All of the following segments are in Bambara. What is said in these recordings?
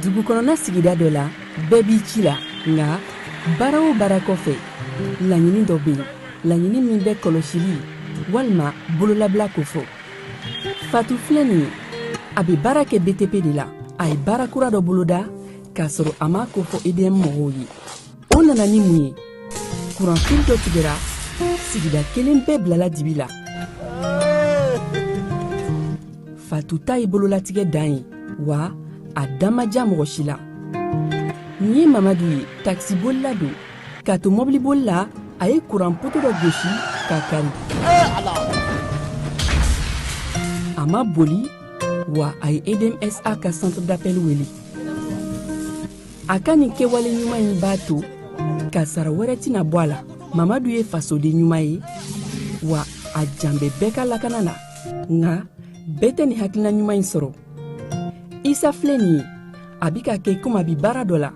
Dugukɔnɔna sigida dɔ la bɛɛ b'i ci la nka baara o baara kɔfɛ laɲini dɔ bɛ yen laɲini min bɛ kɔlɔsili walima bololabila ko fɔ Fatu filɛ nin ye a bɛ baara kɛ BTP de la a ye baara kura dɔ boloda k'a sɔrɔ a ma ko fɔ EDM mɔgɔw ye o nana ni mun ye kuran fil dɔ tigɛra sigida kelen bɛɛ bilala dibi la Fatu ta ye bololatigɛ dan ye wa a damaja mɔgɔ si la nin ye Mamadu ye taxibolila don k'a to mɔbilibolila a ye kuran poto dɔ gosi k'a kari a ma boli wa a ye EDMSA ka centre d'appel wele a ka nin kɛwale ɲuman in b'a to ka sara wɛrɛ tɛna bɔ a la Mamadu ye fasoden ɲuman ye wa a jan bɛ bɛɛ ka lakana na nka bɛɛ tɛ nin hakilina ɲuman in sɔrɔ Isa filɛ nin ye a bi ka kɛ komi a bi baara dɔ la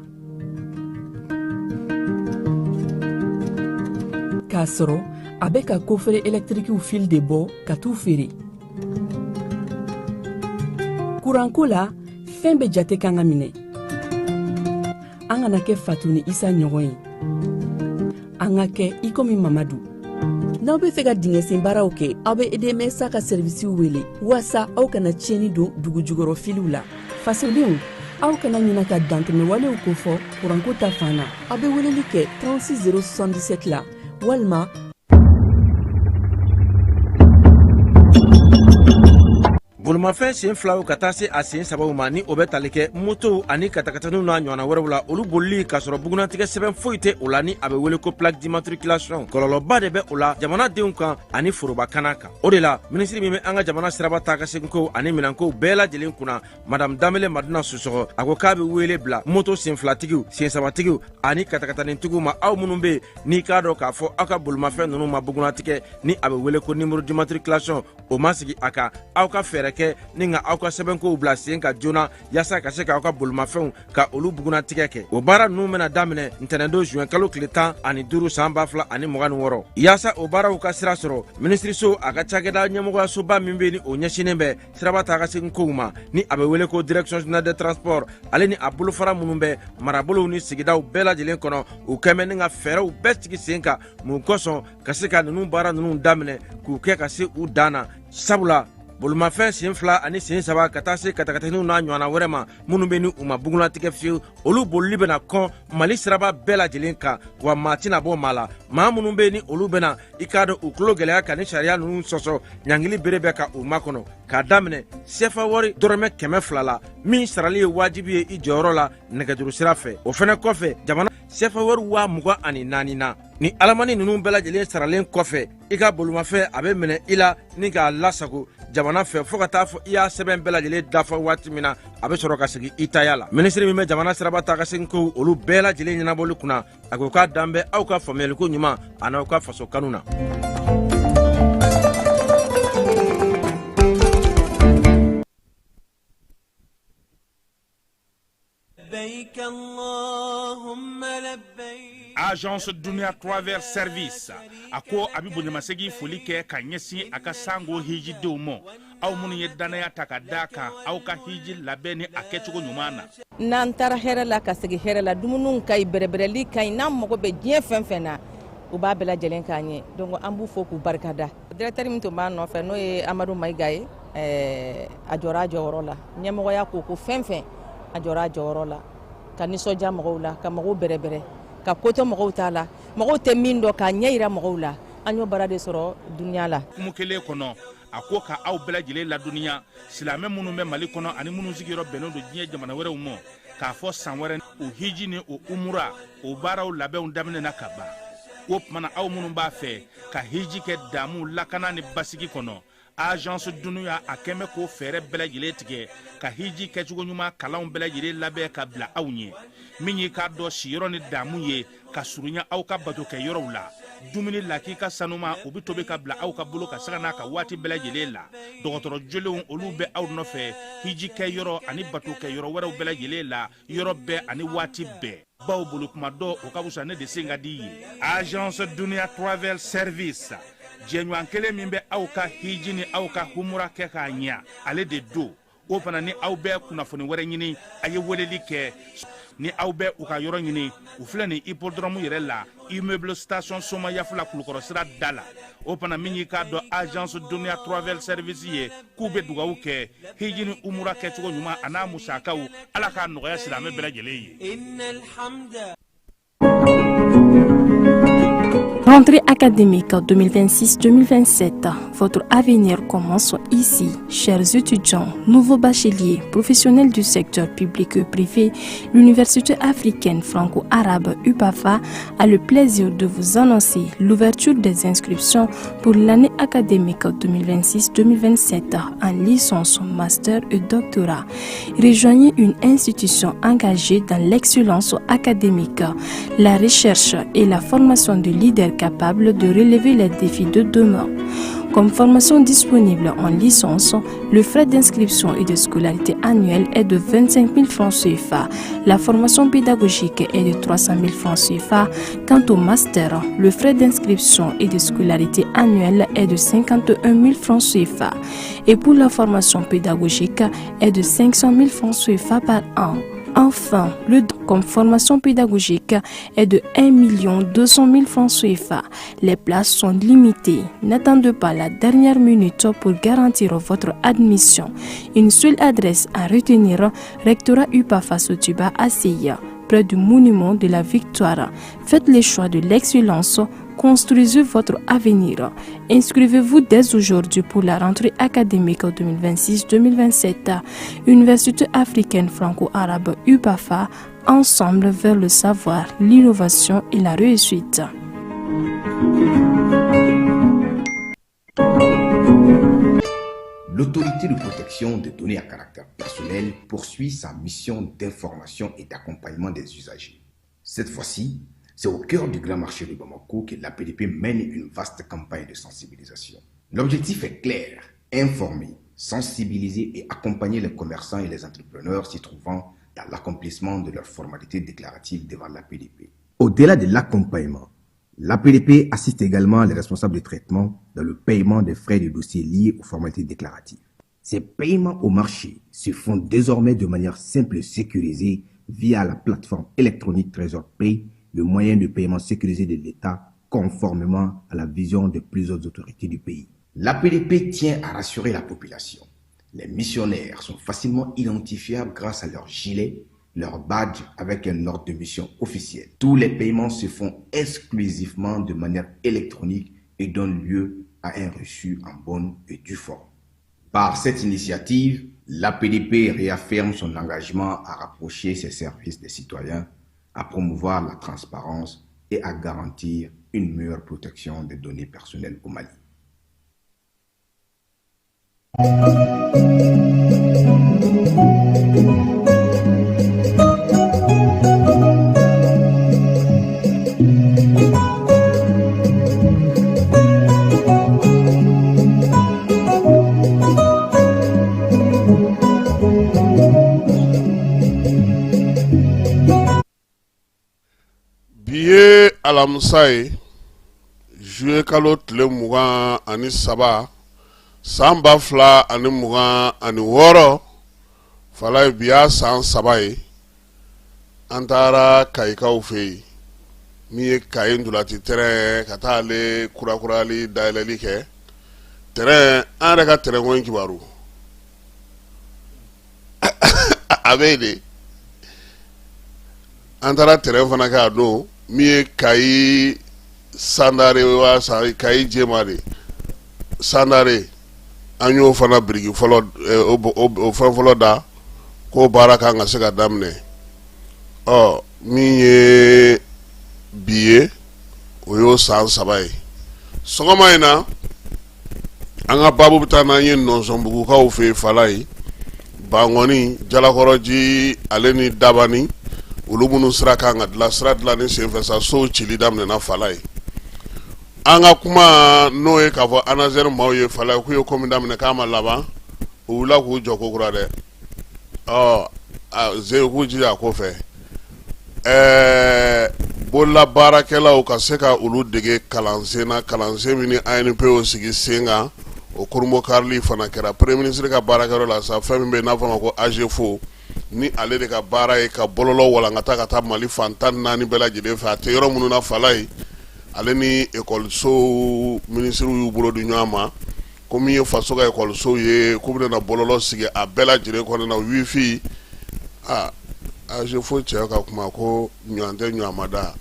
k'a sɔrɔ a bɛ ka kofere électrique fil de bɔ ka t'u feere kuranko la fɛn bɛ jate kan ka minɛ an kana kɛ Fatu ni Isa ɲɔgɔn ye an ka kɛ i komi Mamadu n'aw bɛ fɛ ka dingɛsen baaraw kɛ aw bɛ EDMSA ka servisiw wele walasa aw kana tiɲɛni don dugu jukɔrɔ filiw la fasodenw aw kana ɲina ka dantɛmɛ walew ko fɔ kuranko ta fan na aw bɛ weleli kɛ 36077 la walima Bolimafɛn sen filaw ka taa se a sen sabaw ma ni o bɛ tali kɛ moto ani katakataniw n'a ɲɔgɔnna wɛrɛw la olu bolili k'a sɔrɔ bugunatigɛ sɛbɛn foyi tɛ o la ni a bɛ wele ko plaque d'immatriculation kɔlɔlɔba de bɛ o la jamanadenw kan ani forobakana kan o de la minisiri min bɛ an ka jamana siraba taa ka seginkow ani minɛnkow bɛɛ lajɛlen kunna madame Danbele Maduna Susɔgɔ a ko k'a bɛ wele bila moto sen filatigiw sen sabatigiw ani katakatanitigiw ma aw minnu bɛ n'i k'a dɔn k'a fɔ aw ka bolimafɛn ninnu ma bugunatigɛ ni a bɛ wele ko numéro d'immatriculation o ma sigi a kan aw ka fɛɛrɛ kɛ ni nka aw ka sɛbɛnkow bila sen ka joona yaasa ka se k'aw ka bolimafɛnw ka olu bugunatigɛ kɛ o baara ninnu bɛna daminɛ ntɛnɛndon juin kalo tile 15 san 2026 yaasa o baaraw ka sira sɔrɔ minisiriso a ka cakɛda ɲɛmɔgɔyasoba min bɛ ni o ɲɛsinen bɛ siraba taa ka seginkow ma ni a bɛ wele ko direction générale des transports ale ni a bolofara minnu bɛ marabolow ni sigidaw bɛɛ lajɛlen kɔnɔ u kɛmɛ ni ka fɛɛrɛw bɛɛ sigi sen kan mun kosɔn ka se ka ninnu baara ninnu daminɛ k'u kɛ ka se u dan na sabula bolimafɛn sen fila ani sen saba ka taa se katakataniw n'a ɲɔgɔnna wɛrɛ ma minnu bɛ ni u ma bugunatigɛ fiyewu olu bolili bɛna kɔn Mali siraba bɛɛ lajɛlen kan wa maa tɛna bɔ maa la maa minnu bɛ ni olu bɛna i k'a dɔn u tulo gɛlɛya ka ni sariya ninnu sɔsɔ ɲangili bere bɛ ka u makɔnɔ k'a daminɛ CFA wari dɔrɔmɛ 200 la min sarali ye wajibi ye i jɔyɔrɔ la nɛgɛjuru sira fɛ o fana kɔfɛ jamana CFA wari 24,000 na ni alamani ninnu bɛɛ lajɛlen saralen kɔfɛ i ka bolimafɛn a bɛ minɛ i la ni k'a lasago jamana fɛ fo ka taa fɔ i y'a sɛbɛn bɛɛ lajɛlen dafa waati min na a bɛ sɔrɔ ka segin i taya la minisiri min bɛ jamana siraba taa ka seginkow olu bɛɛ lajɛlen ɲɛnabɔli kunna a ko k'a dan bɛ aw ka faamuyaliko ɲuman a n'aw ka faso kanu na Agence Dunia Travel Service a ko a bɛ bonyamasegin foli kɛ ka ɲɛsin a ka sango hijidenw ma aw minnu ye danaya ta ka da kan aw ka hiji labɛn ni a kɛcogo ɲuman na n'an taara hɛrɛ la ka segin hɛrɛ la dumuniw ka ɲi bɛrɛbɛrɛli ka ɲi n'an mago bɛ diɲɛ fɛn fɛn na u b'a bɛɛ lajɛlen k'an ɲɛ donc an b'u fo k'u barikada directeur min tun b'a nɔfɛ n'o ye Amadu Mayiga ye a jɔra a jɔyɔrɔ la ɲɛmɔgɔya ko fɛn fɛn a jɔra a jɔyɔrɔ la ka nisɔndiya mɔgɔw la ka mɔgɔw bɛrɛbɛrɛ ka koto mɔgɔw t'a la mɔgɔw tɛ min dɔn k'a ɲɛ yira mɔgɔw la an y'o baara de sɔrɔ duniya la kumu kelen kɔnɔ a ko ka aw bɛɛ lajɛlen laduniya silamɛ minnu bɛ Mali kɔnɔ ani minnu sigiyɔrɔ bɛnnen don diɲɛ jamana wɛrɛw ma k'a fɔ san wɛrɛ o hiji ni o umura o baaraw labɛnw daminɛna ka ban o tumana aw minnu b'a fɛ ka hiji kɛ damu lakana ni basigi kɔnɔ Agence Dunuya a kɛmɛ k'o fɛɛrɛ bɛɛ lajɛlen tigɛ ka hiji kɛcogo ɲuman kalanw bɛɛ lajɛlen labɛn ka bila aw ɲɛ min ye k'a dɔn siyɔrɔ ni damu ye ka surunya aw ka bato kɛ yɔrɔw la dumuni laki ka sanuma u bi tobi ka bila aw ka bolo ka saga n'a ka waati bɛɛ lajɛlen la dɔgɔtɔrɔ jolenw olu bɛ aw nɔfɛ hiji kɛ yɔrɔ ani bato kɛ yɔrɔ wɛrɛw bɛɛ lajɛlen la yɔrɔ bɛɛ ani waati bɛɛ baw bolo kuma dɔ o ka wusa ne de sen ka di ye agence dunia travel service jɛɲɔgɔn kelen min bɛ aw ka hiji ni aw ka humura kɛ k'a ɲa ale de do o fana ni aw bɛ kunnafoni wɛrɛ ɲini a ye weleli kɛ ni aw bɛ u ka yɔrɔ ɲini u filɛ ni hippodrome yɛrɛ la immeuble station soma yafula kulukɔrɔ sira da la o fana min y'i k'a dɔn agence dunia travel service ye k'u bɛ dugawu kɛ hiji ni umura kɛcogo ɲuman a n'a musakaw ala k'a nɔgɔya silamɛ bɛɛ lajɛlen ye. Rentrée académique 2026-2027, votre avenir commence ici. Chers étudiants, nouveaux bacheliers, professionnels du secteur public et privé, l'Université africaine franco-arabe UPAFA a le plaisir de vous annoncer l'ouverture des inscriptions pour l'année académique 2026-2027 en licence, master et doctorat. Rejoignez une institution engagée dans l'excellence académique, la recherche et la formation de leaders capables de relever les défis de demain. Comme formation disponible en licence, le frais d'inscription et de scolarité annuelle est de 25 000 francs CFA. La formation pédagogique est de 300 000 francs CFA. Quant au master, le frais d'inscription et de scolarité annuelle est de 51 000 francs CFA. Et pour la formation pédagogique est de 500 000 francs CFA par an. Enfin, le don comme formation pédagogique est de 1 200 000 francs CFA. Les places sont limitées. N'attendez pas la dernière minute pour garantir votre admission. Une seule adresse à retenir, rectorat UPAFA Sotuba à Seya, près du monument de la Victoire. Faites le choix de l'excellence. Construisez votre avenir. Inscrivez-vous dès aujourd'hui pour la rentrée académique 2026-2027. Université africaine franco-arabe UPAFA, ensemble vers le savoir, l'innovation et la réussite. L'autorité de protection des données à caractère personnel poursuit sa mission d'information et d'accompagnement des usagers. Cette fois-ci, c'est au cœur du grand marché de Bamako que l'APDP mène une vaste campagne de sensibilisation. L'objectif est clair, informer, sensibiliser et accompagner les commerçants et les entrepreneurs s'y trouvant dans l'accomplissement de leurs formalités déclaratives devant l'APDP. Au-delà de l'accompagnement, l'APDP assiste également les responsables de traitement dans le paiement des frais de dossier liés aux formalités déclaratives. Ces paiements au marché se font désormais de manière simple et sécurisée via la plateforme électronique Trésor Pay, le moyen de paiement sécurisé de l'État, conformément à la vision de plusieurs autorités du pays. L'APDP tient à rassurer la population. Les missionnaires sont facilement identifiables grâce à leur gilet, leur badge avec un ordre de mission officiel. Tous les paiements se font exclusivement de manière électronique et donnent lieu à un reçu en bonne et due forme. Par cette initiative, l'APDP réaffirme son engagement à rapprocher ses services des citoyens, à promouvoir la transparence et à garantir une meilleure protection des données personnelles au Mali. Biye alamsaye juye kalo tile mugan ani saba san ba fila ani mugan ani wɔɔrɔ fala ye biya san saba ye an taara kayikaw fɛ yen min ye kayi ndulati tɛrɛn ka taa ale kurakurali dayɛlɛli kɛ tɛrɛn an yɛrɛ ka tɛrɛn ko in kibaru a bɛ yen de an taara tɛrɛn fana kɛ a don min ye kayi sandare wa kayi jɛma de sandare an y'o fana biriki fɔlɔ o fɛn fɔlɔ da k'o baara kan ka se ka daminɛ min ye bi ye o y'o san saba ye sɔgɔma in na an ka baabu bɛ taa n'an ye nɔnsɔnbugukaw fɛ yen fala ye Bangɔni Jalakɔrɔji ale ni Dabani olu minnu sira kan ka dilan sira dilanni senfɛ sa sow cili daminɛna fala ye anga kuma no e ka fo anazer maw ye fala ku yo komi damne kama laba ula ku joko kura de ze ku ji ko fe bolla barakela o ka se ka ulu dege kalanse mini ANP o sigi senga o kurmo karli fana kera premier ministre ka barakelo la sa fami be na fama ko AGFO ni ale de ka bara e ka bololo wala ngata ka ta mali fantan nani bela jide fa te yoro munu na falai ale ni école so ministre yu bolo du nyama komi ye faso ka école so ye ko be na bololo sigi a bela jide ko na wifi AGFO che ka kuma ko nyande nyamada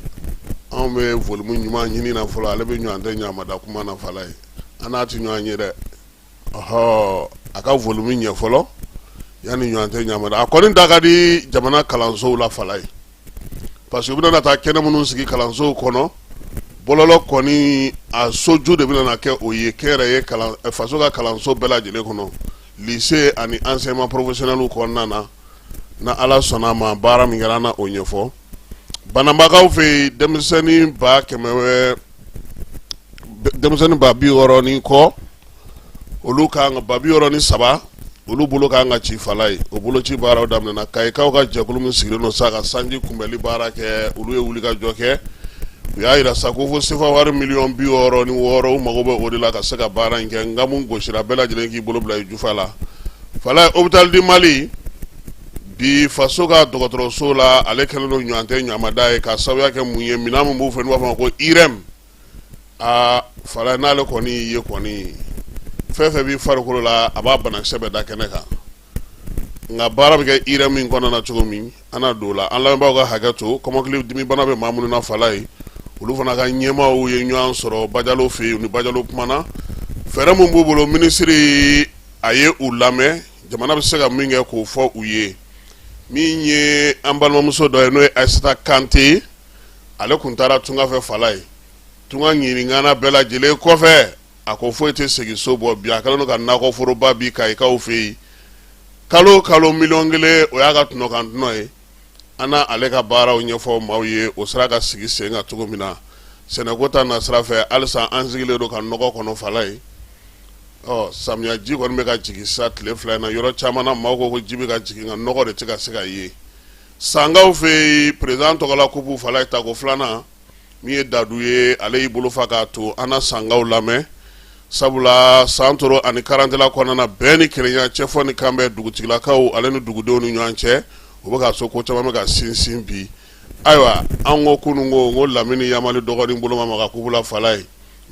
on be volume nyuma nyini na fola ale be nyande nyamada kuma na falai anati nyanye de aka volume nye folo yani nyante nyamada akoni daga di jamana kalanso la falai parce que bina ta kene munun sigi kalanso kono bololo koni a soju de bina na ke oye kere ye kalan faso ga kalanso bela jele kono lycée ani enseignement professionnel ko nana na ala sona ma bara mi garana onyefo banambagaw fe demiseni ba kemewe demiseni ba bi oroni ko oluka nga ba bi oroni saba olu bolo ka nga ci falai o bolo ci bara damna na kay kaw ga jakulu mun sigire no saka sanji kumbeli bara ke olu e wuli ka joke ya ira sako fo sefa war million bi oro ni woro magobe odila ka saka bara nge ngamun goshira bela jile ki bolo bla jufala fala hospital di Mali bi faso ga dokotoro sola ale kelno nyante nyamada e ka sawa ke munye minamu mu fe no ko irem fala na le koni ye koni fefe bi farko la aba bana sebe da keneka nga bara be irem min kono na chugomi ana dola an la ba ga hagato comme que dimi bana be mamunu na falai ulu fana ga nyema o ye nyan soro bajalo fe ni bajalo kumana fere mun bobolo ministry aye ulame jamana be sega minge ko fo uye minye ambalma muso do no Aisata Kante ale kuntara tunga fe falai tunga nyini ngana bela jele ko fe akofo ete segi sobo bia kala no kan na ko foro ba bi kai ka ofe kalo milongele o yaga tuno kan no ana ale ka bara o nyefo mawye o sraga sigi senga tugomina senagota na srafe alsa anzigile do kan no ko no falai samya ji kon me ka jigi sat le flana yoro chamana mako ko jibi ka jigi nga noko de tika sika ye sanga o fe president to kala kupu falai ta ko flana mi daduye ale ibulu faka to ana sanga o lame sabula santoro ani karantela kona na beni kelenya chefo ni kambe dugutigila kawo ale no dugudo no nyanche obaga so ko chama mega sinsin bi aywa ango kunungo ngo lamini yamali dogori mbulu mama ka kubula falai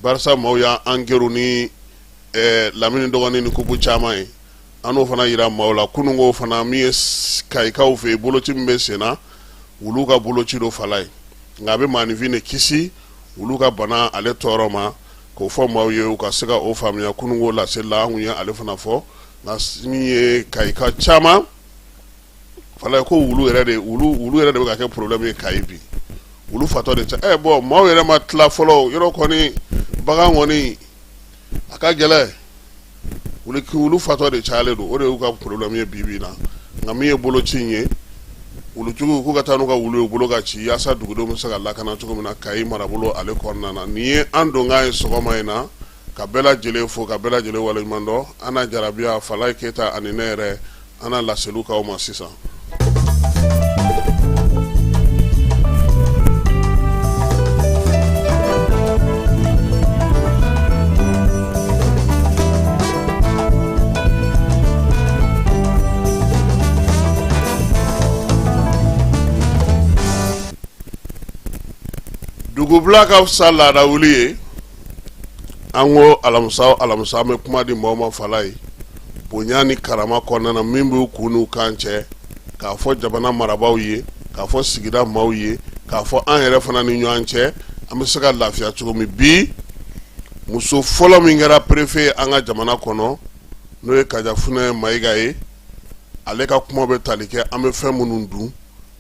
barsa mawya angeru ni lamini dogoni ni kubu chama ano fana yira mawla kunungo fana mi kai kawo fe bolochi mbesena uluka bolochi do falai ngabe manivine kisi uluka bana ale toroma ko fo mawye u ka sega o famia kunungo la sela hunya ale fana fo na mi kai ka chama fala ko ulu era de be ka ke problème kai bi ulu fato de cha bo mawye ma tla folo yoro ko ni baga ngoni aka gele ulu fato de chale do o de u ka problème bibi na ngami bolo chinye ulu chugu ku gata no ka ulu bolo ga chi yasa dugudo mun saka la kana chugu na kai marabulo ale konna na ni ando ngai sogoma ina kabela jele fo kabela jele wala mando ana jarabia falai keta aninere ana la seluka o masisa dugubla ka sala da wuliye ango alamusa me kuma di mama falai bonyani karama kona na mimbu kunu kanche ka fo jabana marabawiye ka fo sigida mawye ka fo anhere fana ni nyanche amsaka lafia chumi bi muso folo mingera préfet anga jamana kono no e kaja funa maigaye aleka kuma be talike ame fe munundu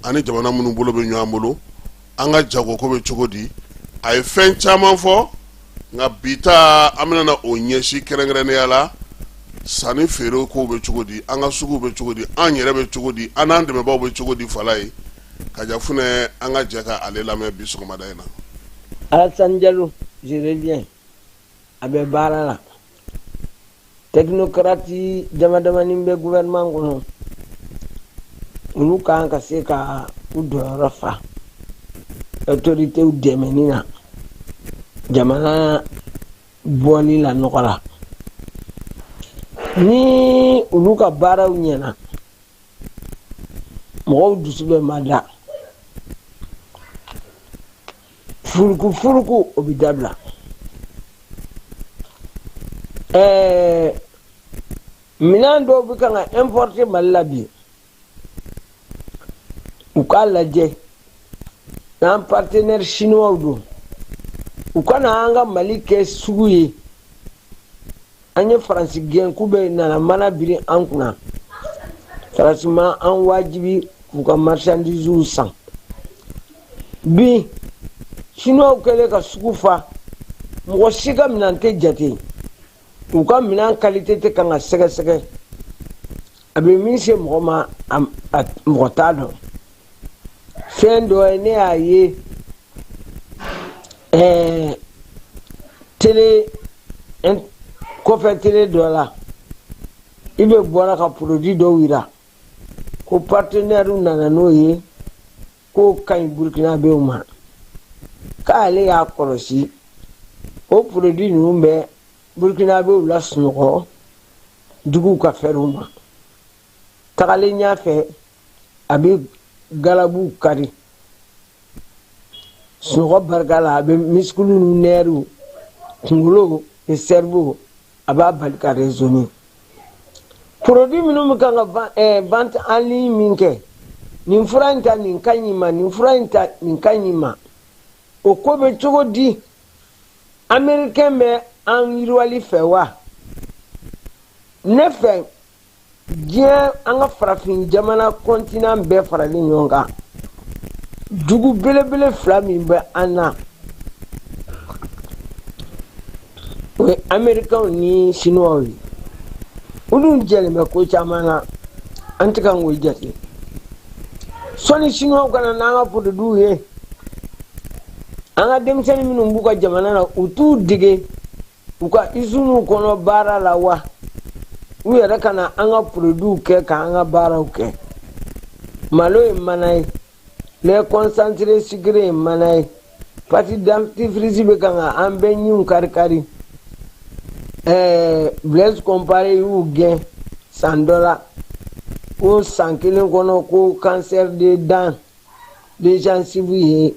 ani jamana munu bolo be nyamolo anga jago ko be chogodi ay fen chaman fo nga bita amena na onyeshi kerengrene yala sani fero ko be chogodi anga sugu be chogodi anyere be chogodi anande me bawo be chogodi falai kaja fune anga jaka alela me biso madaina Alasan Jallo je reviens abe barala technocrate dama nimbe gouvernement kono ulu kan ka se ka udoro fa autorité u demenina jamana boli la nokola ni ulu ka bara u nyana mo dusube mada furuku obidabla minan do bi kan importer malabi u ka lajɛ un partenaire chinois do u kana anga mali kɛ sugu ye an ye faransi gɛn k'u bɛ nana mana biri an kunna faransiman an wajibi k'u ka marchandise san bi chinois kɛlen ka sugu fa mɔgɔ si ka minan tɛ jate u ka minan qualité tɛ kan ka sɛgɛsɛgɛ a bɛ min se mɔgɔ ma mɔgɔ t'a dɔn fɛn dɔ ye ne y'a ye télé kɔfɛ télé dɔ la i bɛ bɔra ka produit dɔw yira ko partenaire nana n'o ye k'o ka ɲi burukinabew ma k'ale y'a kɔlɔsi o produit ninnu bɛ burukinabew la sunɔgɔ duguw ka fɛrɛw ma tagalen ɲɛfɛ a bɛ galabu kari sunɔgɔ barika la a bɛ misikulu ni nɛriw kunkolo ni cerveau a b'a bali ka raisonner produit minnu bɛ kan ka vente en ligne min kɛ nin fura in ta nin ka ɲi ma nin fura in ta nin ka ɲi ma o ko bɛ cogo di américain bɛ an yiriwali fɛ wa ne fɛ diɲɛ an ka farafin jamana continent bɛɛ faralen ɲɔgɔn kan jugu belebele fila min bɛ an na o ye américain ni chinois ye olu jɛlen bɛ ko caman na an tɛ kan k'o jate sɔni chinois kana n'an ka produit ye an ka denmisɛnnin minnu b'u ka jamana na u t'u dege u ka usines kɔnɔ baara la wa u yɛrɛ kana an ka produit kɛ k'an ka baaraw kɛ malo ye mana ye lait concentré sucré ye mana ye pâte dentifrice bɛ kan ka an bɛɛ ɲiw kari Blaise Compaoré y'u gɛn san dɔ la ko san kelen kɔnɔ ko cancer de dents de gencive ye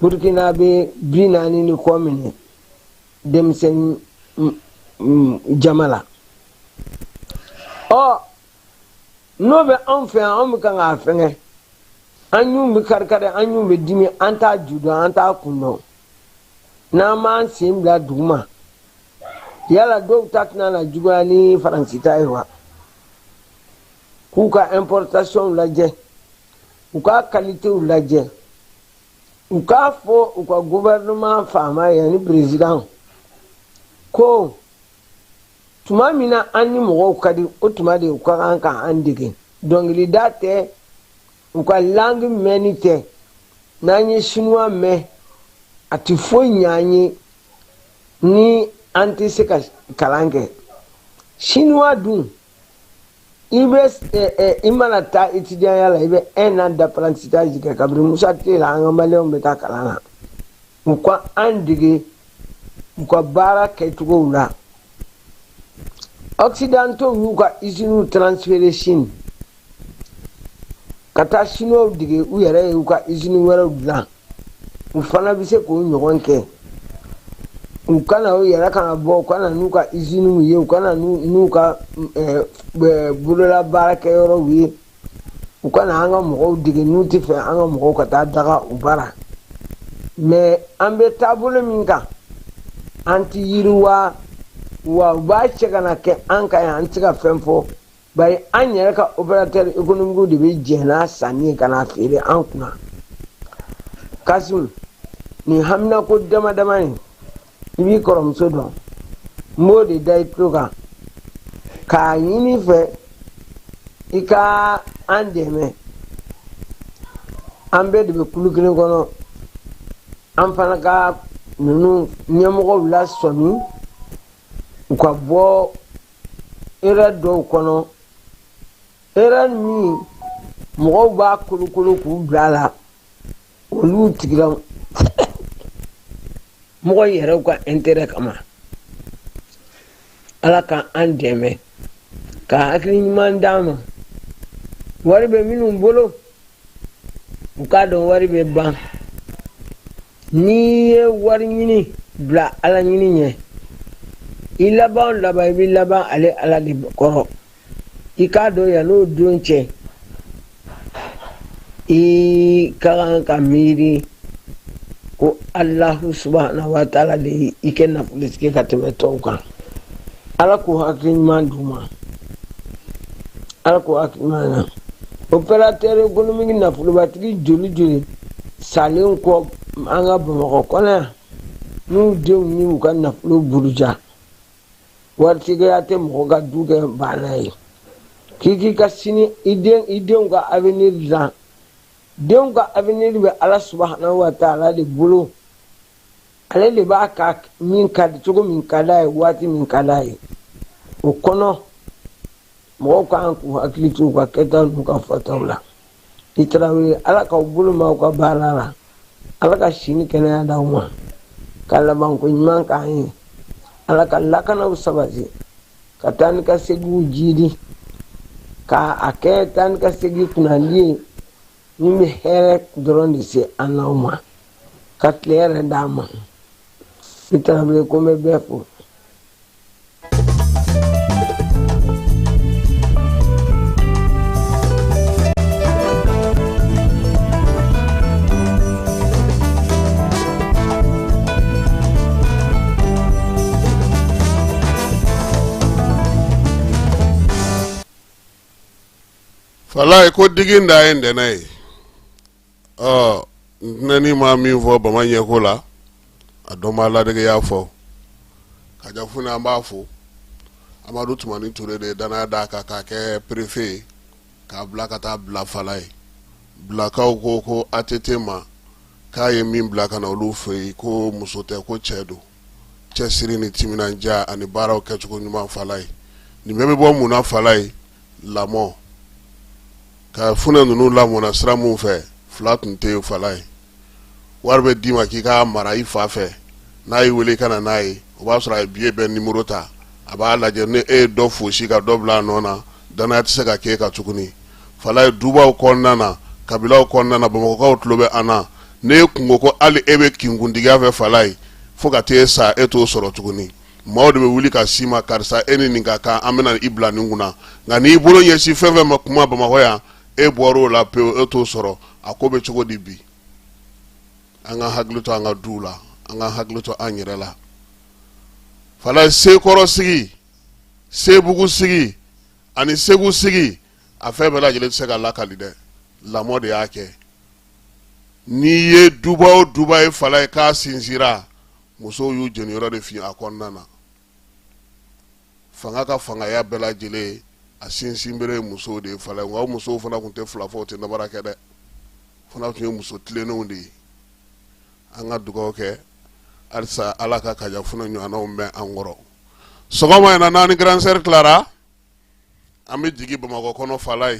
Burkina bɛ 40 ni kɔ minɛ denmisɛnnin jama la n'o bɛ anw fɛ yan anw bɛ kan k'a fɛngɛ an ɲu bɛ kari an ɲu bɛ dimi an t'a ju dɔn an t'a kun dɔn n'an m'an sen bila duguma yala dɔw ta tɛna na juguya ni faransi ta ye wa k'u ka importation lajɛ u ka qualitéw lajɛ u k'a fɔ u ka gouvernement faama ye ani président ko tuma min na an ni mɔgɔw ka di o tuma de u ka kan ka an dege dɔnkilida tɛ u ka langue mɛnni tɛ n'an ye chinois mɛn a tɛ foyi ɲɛ an ye ni an tɛ se ka kalan kɛ chinois dun i bɛ i mana taa étudiant la i bɛ 1 an d'apprentissage kɛ kabini Musa tile la an ka maliyɛnw bɛ taa kalan na u ka an dege u ka baara kɛcogow la occidentaux y'u ka usines transféré Chine ka taa chinois dege u yɛrɛ ye u ka usines wɛrɛw dilan u fana bɛ se k'o ɲɔgɔn kɛ u kana u yɛrɛ kana bɔ u kana n'u ka usines ye u kana n'u ka bolola baarakɛyɔrɔw ye u kana an ka mɔgɔw dege n'u tɛ fɛ an ka mɔgɔw ka taa daga u bara mais an bɛ taabolo min kan an tɛ yiriwa wa u b'a cɛ ka na kɛ an kan yan an tɛ se ka fɛn fɔ bari an yɛrɛ ka opérateur économique de bɛ jɛn n'a sanni ye ka n'a feere an kunna Kasimu nin haminako dama dama in i b'i kɔrɔmuso dɔn n b'o de da i tulo kan k'a ɲini fɛ i ka an dɛmɛ an bɛɛ de bɛ kulu kelen kɔnɔ an fana ka ninnu ɲɛmɔgɔw la sɔmi u ka bɔ era dɔw kɔnɔ era min mɔgɔw b'a kolokolo k'u bila la olu tigira mɔgɔ yɛrɛw ka intérêt kama ala ka an dɛmɛ ka hakili ɲuman d'an ma wari bɛ minnu bolo u k'a dɔn wari bɛ ban n'i ye wari ɲini bila ala ɲini ɲɛ i laban laban i bɛ laban ale ala de kɔrɔ i k'a dɔn yan n'o don cɛ i ka kan ka miiri ko alahu subhanahu wa taala de i kɛ nafolotigi ka tɛmɛ tɔw kan ala k'o hakili ɲuman d'u ma ala k'o hakili ɲuman na opérateur économique nafolobatigi joli salen kɔ an ka bamakɔ kɔnɔ yan n'u denw ni u ka nafolo buruja waritigiya tɛ mɔgɔ ka du kɛ banna ye k'i ka sini i denw ka avenir dilan denw ka avenir bɛ ala subhanahu wa taala de bolo ale de b'a ka min ka di cogo min ka d'a ye waati min ka d'a ye o kɔnɔ mɔgɔw kan k'u hakili to u ka kɛtaw n'u ka fɔtaw la i Tarawele ala k'aw bolo ma aw ka baara la ala ka sini kɛnɛya d'aw ma ka labanko ɲuman k'an ye ala ka lakanaw sabati ka taa ni ka segiw jiri ka a kɛ taa ni ka segi kunnandi ye min bɛ hɛrɛ dɔrɔn de se an n'aw ma ka tile yɛrɛ d'an ma i Tarawele ko n bɛ bɛɛ fo. Fala ko digin da yin da nai nani ma min fo ba manye ko la adoma la daga ya fo ka ja funa ba fo amadu tumani ture de dana da ka ke préfet ka bla ka ta bla falai bla ka ko atetema ka ye min bla kana olu fe ko musote ko chedo chesiri ni timina nja ani bara o kechuko nyuma falai ni mebe bo muna falai lamo ka funa nunu lamona sira mun fɛ fila tun tɛ fala ye wari bɛ d'i ma k'i ka mara i fa fɛ n'a y'i wele ka na n'a ye o b'a sɔrɔ a ye billet bɛɛ nimoro ta a b'a lajɛ ni e ye dɔ fosi ka dɔ bila a nɔ na danaya tɛ se ka k'e kan tuguni fala ye dubaw kɔnɔna na kabilaw kɔnɔna na bamakɔkaw tulo bɛ an na n'e kungo ko hali e bɛ kinkuntigiya fɛ fala ye fo ka t'e sa e t'o sɔrɔ tuguni maaw de bɛ wuli ka s'i ma karisa e ni nin ka kan an bɛna i bila nin kunna nka n'i bolo ɲɛsin fɛn fɛn ma kuma bamakɔ yan e bɔr'o la pewu e t'o sɔrɔ a ko bɛ cogo di bi an ka hakili to an ka duw la an ka hakili to an yɛrɛ la fala sekɔrɔ sigi sebugu sigi ani segu sigi a fɛn bɛɛ lajɛlen tɛ se ka lakali dɛ lamɔ de y'a kɛ n'i ye duba o duba ye fala ye k'a sinsinra musow y'u jeniyɔrɔ de fi a kɔnɔna na fanga ka fangaya bɛɛ lajɛlen a sinsin bere musow de fala ye nka o musow fana tun tɛ fila fɔ o tɛ namara kɛ dɛ fana tun ye muso tilennenw de ye an ka dugawu kɛ halisa ala ka kajafuna ɲɔgɔnnaw mɛn an kɔrɔ sɔgɔma in na n'an ni grand sœur tilara an bɛ jigin bamakɔ kɔnɔ fala ye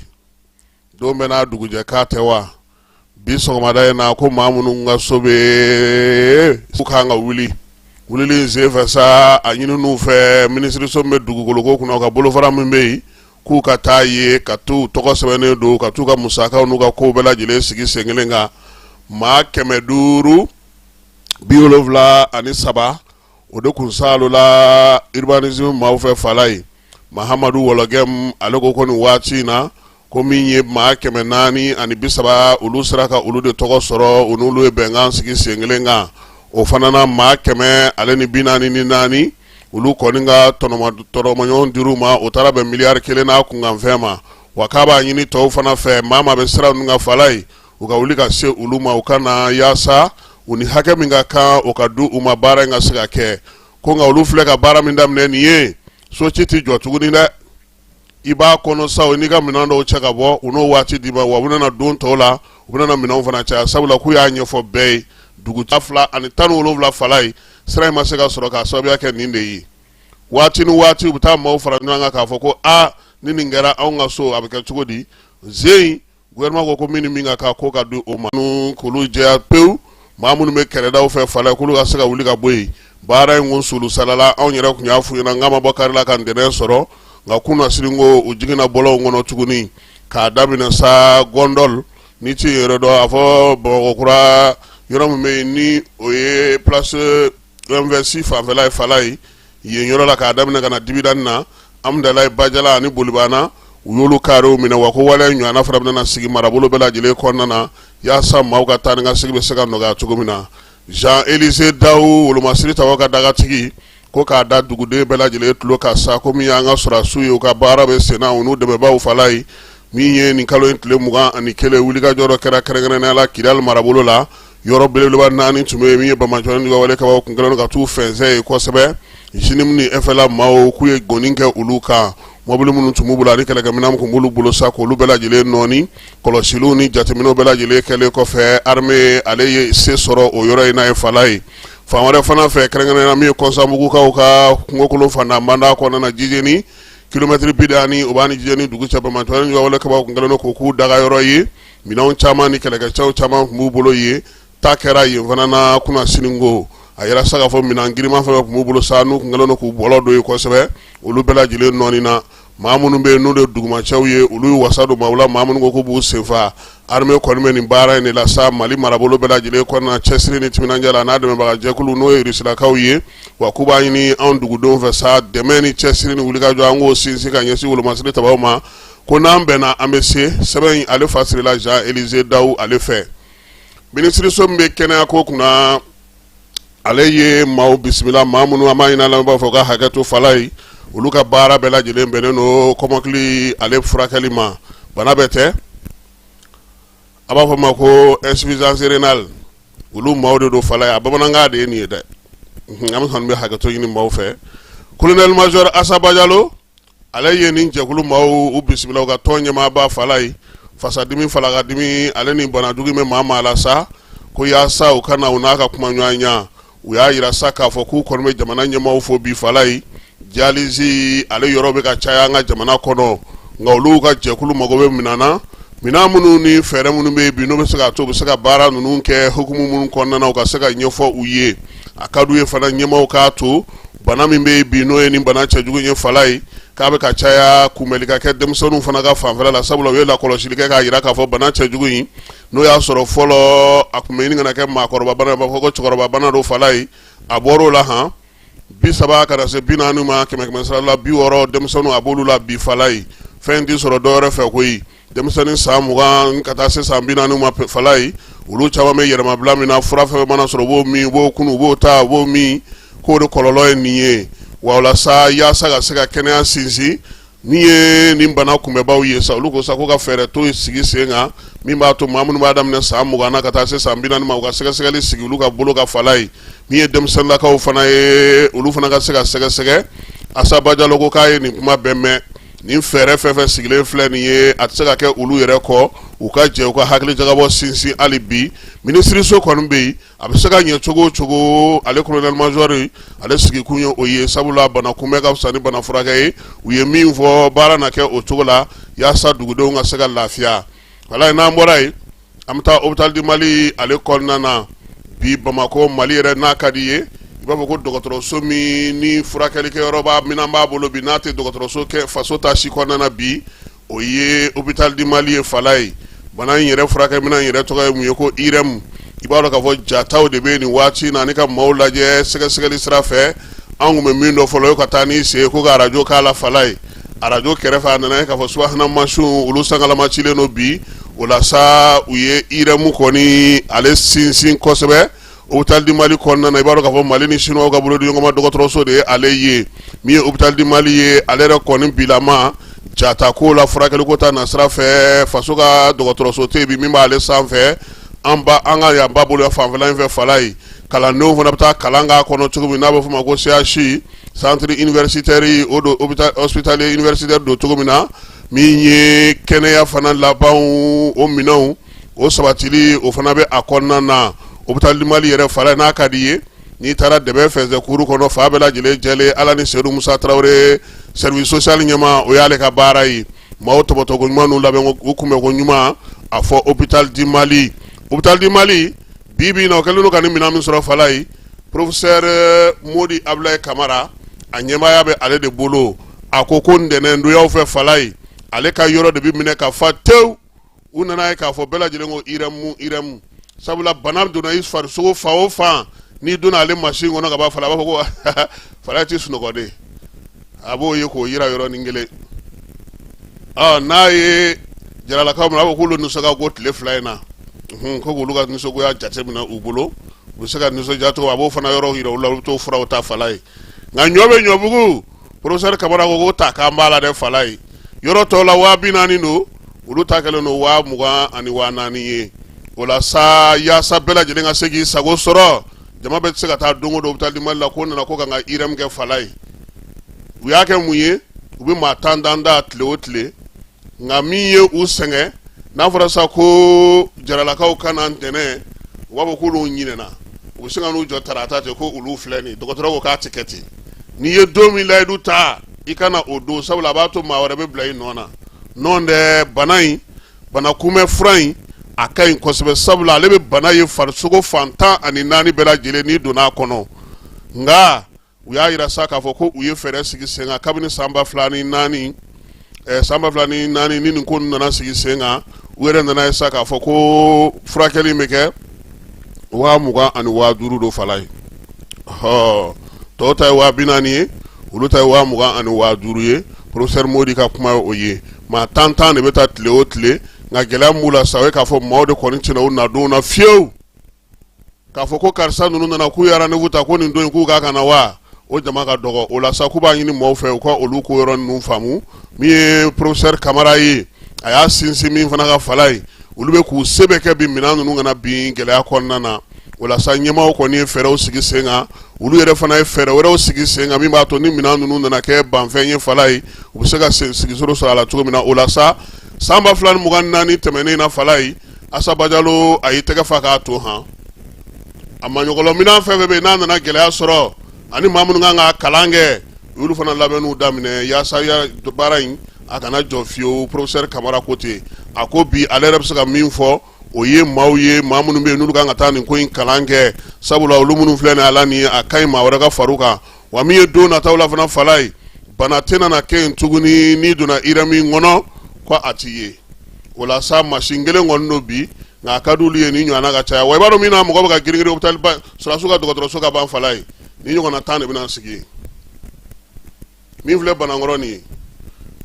don bɛ n'a dugujɛ k'a tɛ wa bi sɔgɔmada in na ko maa minnu ka so bɛ k'u kan ka wuli wulili in sen fɛ sa a ɲini n'u fɛ minisiriso min bɛ dugukoloko kunna ka bolofara min bɛ yen k'u ka taa ye ka t'u tɔgɔ sɛbɛnnen don ka t'u ka musakaw n'u ka kow bɛɛ lajɛlen sigi sen kelen kan maa 573 o de kun salola urbanisme maaw fɛ fala ye mahamadu wɔlɔgɛm ale ko ko nin waati in na ko min ye maa 430 olu sera ka olu de tɔgɔ sɔrɔ u n'olu ye bɛnkan sigi sen kelen kan o fana na maa 144 olu kɔni ka tɔnɔmaɲɔgɔn dir'u ma o taara bɛn miliyari 1 n'a kunkanfɛn ma wa k'a b'a ɲini tɔw fana fɛ maa bɛ sira ninnu ka fala ye u ka wuli ka se olu ma u ka na yaasa u ni hakɛ min ka kan o ka du u ma baara in ka se ka kɛ ko nka olu filɛ ka baara min daminɛ nin ye so ci tɛ jɔ tuguni dɛ i b'a kɔnɔ sa o n'i ka minɛn dɔw cɛ ka bɔ u n'o waati d'i ma wa u bɛna don tɔw la u bɛna minɛnw fana caya sabula k'u y'a ɲɛfɔ bɛɛ ye dugu fila ani 17 fala ye sira in ma se ka sɔrɔ k'a sababuya kɛ nin de ye waati ni waati u bɛ taa maaw fara ɲɔgɔn kan k'a fɔ ko ni nin kɛra anw ka so a bɛ kɛ cogo di zen gouvernement ko min ni min ka ko ka di o ma k'olu jɛya pewu maa minnu bɛ kɛrɛdaw fɛ fala ye k'olu ka se ka wuli ka bɔ yen baara in kun sulu salala anw yɛrɛ tun y'a f'u ɲɛna n k'a ma bɔ kari la ka dɛnɛ sɔrɔ nka kunna sini ko u jiginna bɔlɔw kɔnɔ tuguni k'a daminɛ sa gondol ni ti yɛrɛ dɔn a fɔ Bamakɔkura yɔrɔ min bɛ yen ni o ye place MVC fanfɛla ye fala ye yen yɔrɔ la k'a daminɛ ka na dibidani na Amdalayi Bajala ani Bolibana u y'olu karew minɛ wa ko waleya ɲɔgɔnna fana bɛna sigi marabolo bɛɛ lajɛlen kɔnɔna na yaasa maaw ka taa ni ka sigi bɛ se ka nɔgɔya cogo min na Jean-Élisée Dawu wolomasiri taw ka dagatigi ko k'a da duguden bɛɛ lajɛlen tulo ka sa ko min y'an ka sɔrɔdasiw ye u ka baara bɛ sen na u n'u dɛmɛbaaw fala ye min ye nin kalo in tile 21 wulikajɔ dɔ kɛra kɛrɛnkɛrɛnnenya la Kidali marabolo la yɔrɔ belebeleba 4 tun bɛ yen min ye Bamajɔni ka wale kabaw kun kɛlen ka t'u fɛnsɛn ye kosɛbɛ Jinim ni FLA maaw k'u ye gɔni kɛ olu kan mobili minnu tun b'u bolo ani kɛlɛkɛminɛn kun b'olu bolo sa k'olu bɛɛ lajɛlen nɔɔni kɔlɔsiliw ni jateminɛw bɛɛ lajɛlen kɛlen kɔfɛ armée ale ye se sɔrɔ o yɔrɔ in na ye fala ye fan wɛrɛ fana fɛ kɛrɛnkɛrɛnnenya min ye kɔnsanbugukaw ka kungokolon fandanbanda kɔnɔna na Jijeni kilomɛtiri 40 o b'a ni Jijeni dugu cɛ Bamajɔni ka wale kabaw kun kɛlen ko k'u daga yɔrɔ ye minɛnw caman ni kɛlɛkɛcɛw caman kun b'u bolo ye ta kɛra yen fana na kunna siningo a yɛrɛ sa k'a fɔ minɛn giriman fɛn kun b'u bolo sa n'u kun kɛlen k'u bɔlɔ don ye kosɛbɛ olu bɛɛ lajɛlen nɔɔni na maa minnu bɛ yen n'u de dugumacɛw ye olu ye wasa don maaw la maa minnu ko k'u b'u senfa armée kɔni bɛ nin baara in de la sa Mali marabolo bɛɛ lajɛlen kɔnɔna cɛsiri ni timinandiya la n'a dɛmɛbaga jɛkulu n'o ye Rusilakaw ye wa k'u b'a ɲini anw dugudenw fɛ sa dɛmɛ ni cɛsiri ni wulikajɔ an k'o sinsin ka ɲɛsin wolomasiri tabaw ma ko n'an bɛnna an bɛ se sɛbɛn in ale fasirila Jean-Élisée Dawu ale fɛ minisiriso min bɛ kɛnɛya ko kunna ale ye maaw bisimila maa minnu an b'a ɲini ala b'a fɔ ka hakɛ to fala ye olu ka baara bɛɛ lajɛlen bɛnnen don kɔmɔkili ale furakɛli ma bana bɛ tɛ a b'a fɔ ma ko insuffisance rénale olu maaw de don fala ye a bamanankan de ye nin ye dɛ an kɔni bɛ hakɛto ɲini maaw fɛ colonel major Asaba Jalo ale ye nin jɛkulu maaw u bisimila u ka tɔn ɲɛmaaba fala ye fasadimi falakadimi ale ni banajugu bɛ maa maa la sa ko yaasa u kana u n'a ka kuma ɲɔgɔn ɲa u y'a yira sa k'a fɔ k'u kɔni bɛ jamana ɲɛmaaw fo bi fala ye dialyse ale yɔrɔ bɛ ka caya an ka jamana kɔnɔ nka olu ka jɛkulu mago bɛ minɛn na minɛn minnu ni fɛɛrɛ minnu bɛ yen bi n'u bɛ se ka to u bɛ se ka baara ninnu kɛ hukumu minnu kɔnɔna na u ka se ka ɲɛfɔ u ye a ka d'u ye fana ɲɛmaaw k'a to bana min bɛ yen bi n'o ye nin bana cɛjugu ye fala ye k'a bɛ ka caya kunbɛli ka kɛ denmisɛnninw fana ka fanfɛla la sabula u ye lakɔlɔsili kɛ k'a jira k'a fɔ bana cɛjugu in n'o y'a sɔrɔ fɔlɔ a kun bɛ ɲini kana kɛ maakɔrɔba bana b'a fɔ ko cɛkɔrɔba bana don fala ye a bɔr'o la han 30 ka na se 40 ma 100 sara la 60 denmisɛnninw a b'olu la bi fala ye fɛn t'i sɔrɔ dɔwɛrɛ fɛ koyi denmisɛnnin san 20 ka taa se san 40 ma fala ye olu caman bɛ yɛlɛmabila min na fura fɛn mana sɔrɔ u b'o min u b'o kunu u b'o ta u b'o min k'o de kɔlɔlɔ ye nin ye wa walasa yaasa ka se ka kɛnɛya sinsin min ye nin bana kunbɛbaaw ye sa olu ko sa ko ka fɛɛrɛ to sigi sen kan min b'a to maa minnu b'a daminɛ san 20 na ka taa se san 40 ma u ka sɛgɛsɛgɛli sigi olu ka bolo ka fala ye min ye denmisɛnninlakaw fana ye olu fana ka se ka sɛgɛsɛgɛ Asaba Jalo ko k'a ye nin kuma bɛɛ mɛn nin fɛɛrɛ fɛn fɛn sigilen filɛ nin ye a tɛ se ka kɛ olu yɛrɛ kɔ u ka jɛ u ka hakili jagabɔ sinsin hali bi minisiriso kɔni bɛ yen a bɛ se ka ɲɛ cogo o cogo ale colonel major ale sigikun ye o ye sabula bana kunbɛn ka fisa ni bana furakɛ ye u ye min fɔ baara na kɛ o cogo la yaasa dugudenw ka se ka lafiya wala ye n'an bɔra yen an bɛ taa hôpital du Mali ale kɔnɔna na bi Bamako Mali yɛrɛ n'a ka di ye i b'a fɔ ko dɔgɔtɔrɔso min ni furakɛlikɛyɔrɔ minɛn b'a bolo bi n'a tɛ dɔgɔtɔrɔso kɛ faso ta si kɔnɔna na bi o ye hôpital du Mali ye fala ye bana in yɛrɛ furakɛ minɛn yɛrɛ tɔgɔ ye mun ye ko IREM i b'a dɔn k'a fɔ jataw de bɛ nin waati na ani ka maaw lajɛ sɛgɛsɛgɛli sira fɛ an kun bɛ min dɔ fɔlɔ ye ka taa n'i sen ko ka arajo k'a la fala ye arajo kɛrɛfɛ a nana ye k'a fɔ subahana mansinw olu sangalamacilen don bi o la sa u ye IREM kɔni ale sinsin kosɛbɛ hôpital du Mali kɔnɔna na i b'a dɔn k'a fɔ Mali ni Chinois ka bolo di ɲɔgɔn ma dɔgɔtɔrɔso de ye ale ye min ye hôpital du Mali ye ale yɛrɛ kɔni bilama jata ko la furakɛliko ta nasira fɛ faso ka dɔgɔtɔrɔso tɛ yen bi min b'ale sanfɛ an ka yan ba bolo fanfɛla in fɛ fala ye kalandenw fana bɛ taa kalan k'a kɔnɔ cogo min n'a bɛ fɔ ma ko CHU centre universitaire o don hospitalier universitaire don cogo min na min ye kɛnɛya fana labanw o minɛnw o sabatili o fana bɛ a kɔnɔna na hôpital du Mali yɛrɛ fala n'a ka di ye n'i taara dɛbɛ fɛnsɛ kuru kɔnɔ fa bɛɛ lajɛlen jɛlen Ala ni Seydou Musa Traoré service social ɲɛma o y'ale ka baara ye maaw tɔbɔtɔ ko ɲuman n'u labɛn u kunbɛ ko ɲuman a fɔ hôpital du Mali bi na o kɛlen don ka ni minɛn min sɔrɔ fala ye professeur Modi Ablaye Kamara a ɲɛmaaya bɛ ale de bolo a ko ntɛnɛndoyaw fɛ fala ye ale ka yɔrɔ de bi minɛ ka fa tewu u nana ye k'a fɔ bɛɛ lajɛlen ko IREM sabula bana donna i farisogo fan o fan n'i donna ale machine kɔnɔ ka ban fala a b'a fɔ ko fala ti sunɔgɔ de a b'o ye k'o yira yɔrɔnin kelen n'a ye jaralakaw minɛ a b'a fɔ k'olu nisɔndiya ko tile 2 in na ko k'olu ka nisɔngoya jateminɛ u bolo u bɛ se ka nisɔndiya cogo a b'o fana yɔrɔ yira u la u bɛ t'o furaw ta fala ye nka ɲɔ bɛ ɲɔbugu professeur Kamara ko ta k'an b'a la dɛ fala ye yɔrɔ tɔw la 40,000 don olu ta kɛlen don 20,000 ani 40,000 ye o la sa yaasa bɛɛ lajɛlen ka se k'i sago sɔrɔ jama bɛ se ka taa don o don hôpital du Mali la ko nana ko kan ka IREM kɛ fala ye u y'a kɛ mun ye u bɛ maa 10 da tile o tile nka min ye u sɛgɛn n'a fɔra sa ko jaralakaw ka na ntɛnɛn u b'a fɔ k'olu ɲinɛna u bɛ se ka n'u jɔ tarata ten ko olu filɛ nin dɔgɔtɔrɔ ko k'a tɛ kɛ ten n'i ye don min layidu ta i kana o don sabula a b'a to maa wɛrɛ bɛ bila i nɔ na n'o tɛ bana kunbɛn fura in a ka ɲi kosɛbɛ sabula ale bɛ bana ye farisogo fan 14 bɛɛ lajɛlen n'i donna a kɔnɔ nka u y'a yira sa k'a fɔ ko u ye fɛɛrɛ sigi sen kan kabini san 2004 ni nin ko nana sigi sen kan u yɛrɛ nana ye sa k'a fɔ ko furakɛli bɛ kɛ 20,000 ani 50,000 do fala ye tɔw ta ye 40,000 ye olu ta ye 20,000 ani 50,000 ye professeur Modi ka kuma o ye maa 10 de bɛ taa tile o tile nka gɛlɛya m'u la sa o ye k'a fɔ maaw de kɔni tɛna u nadon na fiyewu k'a fɔ ko karisa ninnu nana k'u ye rendez-vous ta ko nin don in k'u k'a kana wa o jama ka dɔgɔ o la sa k'u b'a ɲini maaw fɛ u ka olu ko yɔrɔ ninnu faamu min ye professeur Kamara ye a y'a sinsin min fana ka fala ye olu bɛ k'u se bɛ kɛ bi minɛn ninnu kana bin gɛlɛya kɔnɔna na o la sa ɲɛmaaw kɔni ye fɛɛrɛw sigi sen kan olu yɛrɛ fana ye fɛɛrɛ wɛrɛw sigi sen kan min b'a to ni minɛn ninnu nana kɛ banfɛn ye fala ye u bɛ se ka sigisoro sɔrɔ a la cogo min na o la sa san 2024 tɛmɛnen na fala ye Asaba Jalo a y'i tɛgɛ fa k'a to han a maɲɔgɔlɔ minɛn fɛn fɛn bɛ yen n'a nana gɛlɛya sɔrɔ ani maa minnu kan ka kalan kɛ olu fana labɛnniw daminɛ yaasa baara in a kana jɔ fiyewu professeur Kamara ko ten a ko bi ale yɛrɛ bɛ se ka min fɔ o ye maaw ye maa minnu bɛ yen n'olu kan ka taa nin ko in kalan kɛ sabula olu minnu filɛ nin ye ala ni a ka ɲi maa wɛrɛ ka far'u kan wa min ye don nataw la fana fala ye bana tɛna na kɛ yen tuguni n'i donna IREM kɔnɔ ko a t'i ye o la sa machine kelen kɔni don bi nka a ka d'olu ye ni ɲɔgɔnna ka caya wa i b'a dɔn min na mɔgɔ bɛ ka girin-girin hôpital sɔrɔdasiw ka dɔgɔtɔrɔso ka ban fala ye ni ɲɔgɔnna 10 de bɛna sigi yen min filɛ Banankɔrɔ nin ye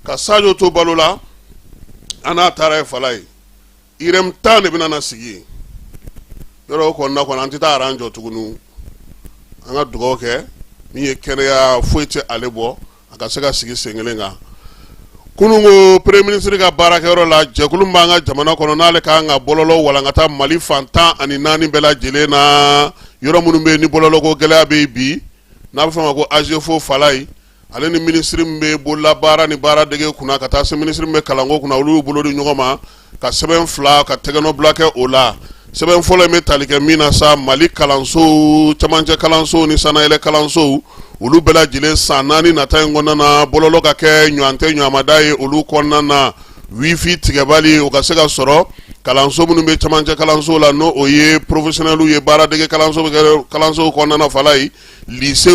ka Sadio to balo la an n'a taara ye fala ye IREM 10 de bɛna sigi yen yɔrɔ o kɔnɔna kɔnɔ an tɛ taa aran jɔ tuguni an ka dugawu kɛ min ye kɛnɛya foyi tɛ ale bɔ a ka se ka sigi sen kelen kan kunun ko premier ministre ka baarakɛyɔrɔ la jɛkulu min b'an ka jamana kɔnɔ n'ale kan ka bɔlɔlɔ walankata Mali fan 14 bɛɛ lajɛlen na yɔrɔ minnu bɛ yen ni bɔlɔlɔko gɛlɛya bɛ yen bi n'a bɛ fɔ ma ko AGFO fala ye ale ni ministre min bɛ bololabaara ni baaradege kunna ka taa se ministre min bɛ kalanko kunna olu y'u bolo di ɲɔgɔn ma ka sɛbɛn 2 ka tɛgɛnɔbila kɛ o la sɛbɛn fɔlɔ in bɛ tali kɛ min na sa Mali kalanso cɛmancɛ kalanso ni sanayɛlɛ kalanso olu bɛɛ lajɛlen san 4 nata in kɔnɔna na bɔlɔlɔ ka kɛ ɲɔgɔn tɛ ɲɔgɔnmada ye olu kɔnɔna na wifi tigɛbali o ka se ka sɔrɔ kalanso minnu bɛ cɛmancɛ kalanso la n'o o ye professionnels ye baaradege kalanso bɛ kɛ kalanso kɔnɔna na fala ye lycée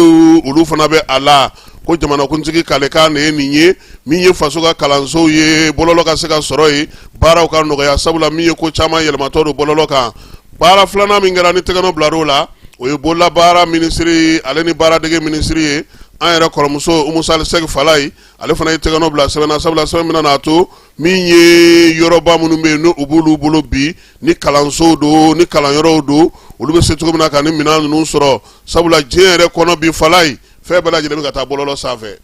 olu fana bɛ a la ko jamanakuntigi kalekan de ye nin ye min ye faso ka kalansow ye bɔlɔlɔ ka se ka sɔrɔ ye baaraw ka nɔgɔya sabula min ye ko caman yɛlɛmatɔ don bɔlɔlɔ kan baara filanan min kɛra ni tɛgɛnɔ bilar'o la o ye bololabaara minisiri ale ni baaradege minisiri ye an yɛrɛ kɔrɔmuso Umu Sali Sɛki fala ye ale fana ye tɛgɛnɔ bila sɛbɛn na sabula sɛbɛn min na to min ye yɔrɔba minnu bɛ yen n'u b'olu bolo bi ni kalansow don ni kalanyɔrɔw don olu bɛ se cogo min na ka ni minɛn ninnu sɔrɔ sabula diɲɛ yɛrɛ kɔnɔ bi fala ye fɛn bɛɛ lajɛlen bɛ ka taa bɔlɔlɔ sanfɛ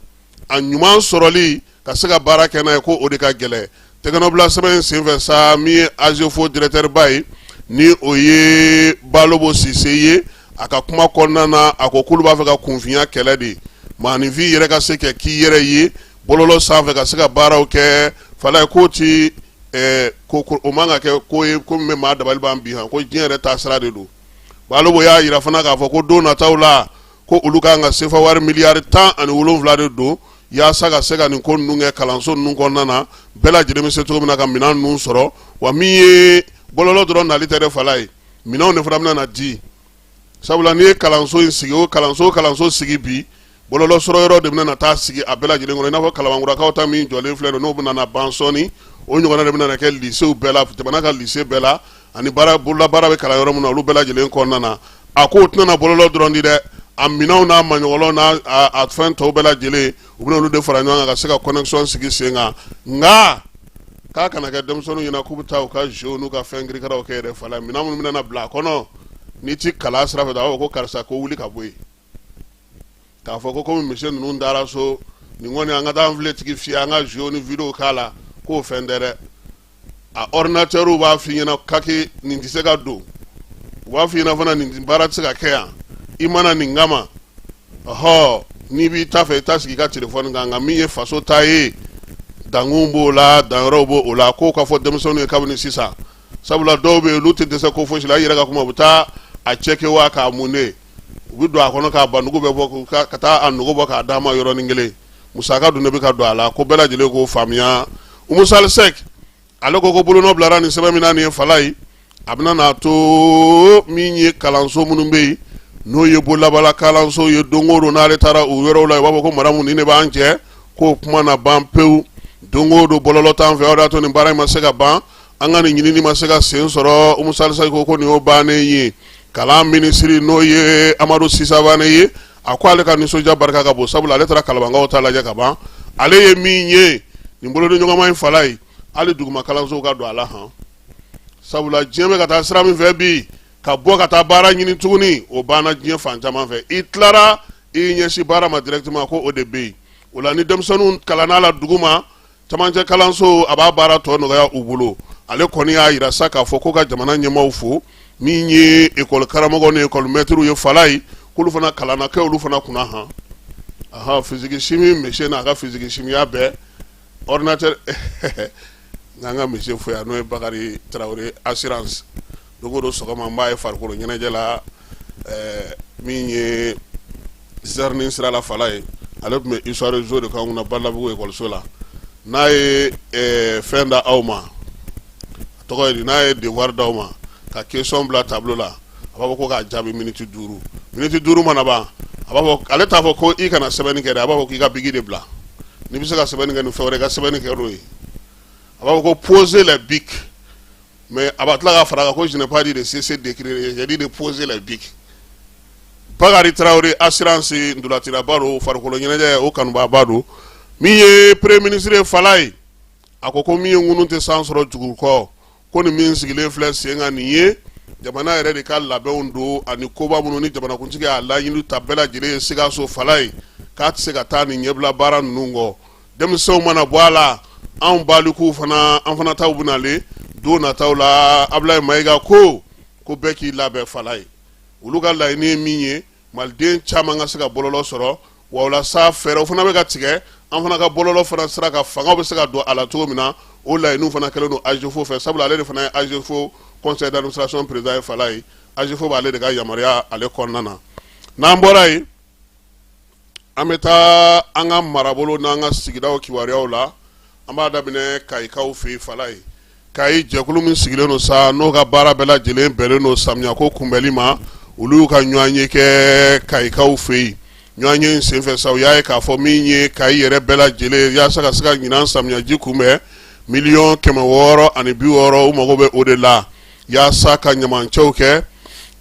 a ɲuman sɔrɔli ka se ka baara kɛ n'a ye ko o de ka gɛlɛn tɛgɛnɔbila sɛbɛn in senfɛ sa min ye AGFO directeur ba ye ni o ye Balobo Sise ye a ka kuma kɔnɔna na a ko k'olu b'a fɛ ka kunfinya kɛlɛ de maanifin yɛrɛ ka se ka k'i yɛrɛ ye bɔlɔlɔ sanfɛ ka se ka baaraw kɛ fala ye k'o ti o man ka kɛ ko ye ko min bɛ maa dabali ban bi han ko diɲɛ yɛrɛ taasira de don balo bo ya yira fana k'a fɔ ko don nataw la ko olu kan ka sefa wari miliyari 17 de don yaasa ka se ka nin ko ninnu kɛ kalanso ninnu kɔnɔna na bɛɛ lajɛlen bɛ se cogo min na ka minɛn ninnu sɔrɔ wa min ye bɔlɔlɔ dɔrɔn nali tɛ dɛ Fala ye minɛnw de fana bɛna na di sabula n'i ye kalanso in sigi o kalanso sigi bi bɔlɔlɔ sɔrɔ yɔrɔ de bɛna na taa sigi a bɛɛ lajɛlen kɔnɔ i n'a fɔ Kalabankurakaw ta min jɔlen filɛ nin n'o bɛna na ban sɔɔni o ɲɔgɔnna de bɛna na kɛ lycéew bɛɛ la jamana ka lycée bɛɛ la ani bololabaara bɛ kalan yɔrɔ min na olu bɛɛ lajɛlen kɔnɔna na a ko o tɛna na bɔlɔlɔ dɔrɔn di dɛ a minɛnw n'a maɲɔgɔnw n'a a fɛn tɔw bɛɛ lajɛlen u bɛna olu de fara ɲɔgɔn kan ka se ka connexion sigi sen kan nka k'a kana kɛ denmisɛnninw ɲɛna k'u bɛ taa u ka jeux n'u ka fɛn girikaraw kɛ yɛrɛ Fala minɛn minnu bɛna na bila a kɔnɔ n'i ti kalan sira fɛ a b'a fɔ ko karisa ko wuli ka bɔ yen k'a fɔ ko komi misi ninnu dara so nin kɔni an ka taa an filɛ tigi fiyɛ an ka jeux ni video k'a la k'o fɛn tɛ dɛ a ordinateur b'a f'i ɲɛna kaki nin tɛ se ka don u b'a f'i ɲɛna fana nin baara tɛ se ka kɛ yan i mana nin kama n'i b'i ta fɛ i ta sigi i ka telefɔni kan nka min ye faso ta ye dankun b'o la danyɔrɔw b'o la k'o ka fɔ denmisɛnninw ye kabini sisan sabula dɔw bɛ yen olu tɛ dɛsɛ ko fosi la i yɛrɛ ka kuma u bɛ taa a cɛ kɛ wa k'a mun de u bɛ don a kɔnɔ k'a ba nugu bɛ bɔ ka taa a nugu bɔ k'a d'a ma yɔrɔnin kelen musaka dun de bɛ ka don a la ko bɛɛ lajɛlen k'o faamuya Umu Sali Sɛk ale ko bolonɔ bilara nin sɛbɛn min na nin ye Fala ye a bɛna n'a to min ye kalanso minnu bɛ yen n'o ye bololabala kalanso ye don o don n'ale taara o yɔrɔw la i b'a fɔ ko madamu nin de b'an cɛ k'o kuma na ban pewu don o don bɔlɔlɔ t'an fɛ o de y'a to nin baara in ma se ka ban an ka nin ɲinini ma se ka sen sɔrɔ Umu Sali Sɛk ko nin y'o bannen ye kalan minisiri n'o ye Amadu Sisa bannen ye a ko ale ka nisɔndiya barika ka bon sabula ale taara Kalabankaw ta lajɛ ka ban ale ye min ye nin bolodi ɲɔgɔnma in Fala ye hali duguma kalansow ka don a la han sabula diɲɛ bɛ ka taa sira min fɛ bi ka bɔ ka taa baara ɲini tuguni o banna diɲɛ fan caman fɛ i tilara i ɲɛsin baara ma directement ko o de bɛ yen o la ni denmisɛnninw kalanna la duguma camancɛ kalanso a b'a baara tɔ nɔgɔya u bolo ale kɔni y'a yira sa k'a fɔ ko ka jamana ɲɛmaaw fo min ye école karamɔgɔ ni école maître ye Fala ye k'olu fana kalanna kɛ olu fana kunna han physique chimie monsieur n'a ka physique chimie ya bɛɛ ordinateur n'an ka monsieur fo yan n'o ye Bakari Tarawele assurance don o don sɔgɔma n b'a ye farikolo ɲɛnajɛ la min ye Zerni sira la Fala ye ale tun bɛ histoire zo de k'an kunna Balabugu école la n'a ye fɛn da aw ma tɔgɔ ye di n'a ye devoir d'aw ma ka question bila tableau la a b'a fɔ ko k'a jaabi minute 5 mana ban a b'a fɔ ale t'a fɔ ko i kana sɛbɛnni kɛ dɛ a b'a fɔ k'i ka bigi de bila n'i bɛ se ka sɛbɛnni kɛ ni fɛn wɛrɛ i ka sɛbɛnni kɛ n'o ye a b'a fɔ ko poser les bics mais a b'a tila k'a fara kan ko je n'ai pas dit de cesser d'écrire j'ai dit de poser les bics Bakari Tarawele assurance ndolatira do farikolo ɲɛnajɛ o kanubaba do min ye premier ministre ye Fala ye a ko min ye ŋunu tɛ san sɔrɔ jugu kɔ ko nin min sigilen filɛ sen kan nin ye jamana yɛrɛ de ka labɛnw don ani koba minnu ni jamanakuntigi y'a laɲini ta bɛɛ lajɛlen ye Sikaso Fala ye k'a tɛ se ka taa nin ɲɛbila baara ninnu kɔ denmisɛnw mana bɔ a la anw balikuw fana an fana taw bɛnale don nataw la Ablaye Mayiga ko bɛɛ k'i labɛn Fala ye olu ka laɲini ye min ye maliden caman ka se ka bɔlɔlɔ sɔrɔ wa o la sa fɛɛrɛw fana bɛ ka tigɛ an fana ka bɔlɔlɔ fana sira ka fangaw bɛ se ka don a la cogo min na o laɲiniw fana kɛlen don AGEFO fɛ sabula ale de fana ye AGEFO conseil d'administration président ye Fala ye AGEFO b'ale de ka yamaruya ale kɔnɔna na n'an bɔra yen an bɛ taa an ka marabolo n'an ka sigidaw kibaruyaw la an b'a daminɛ Kayikaw fɛ yen Fala ye Kayi jɛkulu min sigilen don sa n'o ka baara bɛɛ lajɛlen bɛnnen don samiyako kunbɛli ma olu ka ɲɔgɔn ye kɛ Kayikaw fɛ yen ɲɔgɔn ye in senfɛ sa u y'a ye k'a fɔ min ye Kayi yɛrɛ bɛɛ lajɛlen yaasa ka se ka ɲinan samiyaji kunbɛn miliyɔn 660 u mago bɛ o de la yaasa ka ɲamancɛw kɛ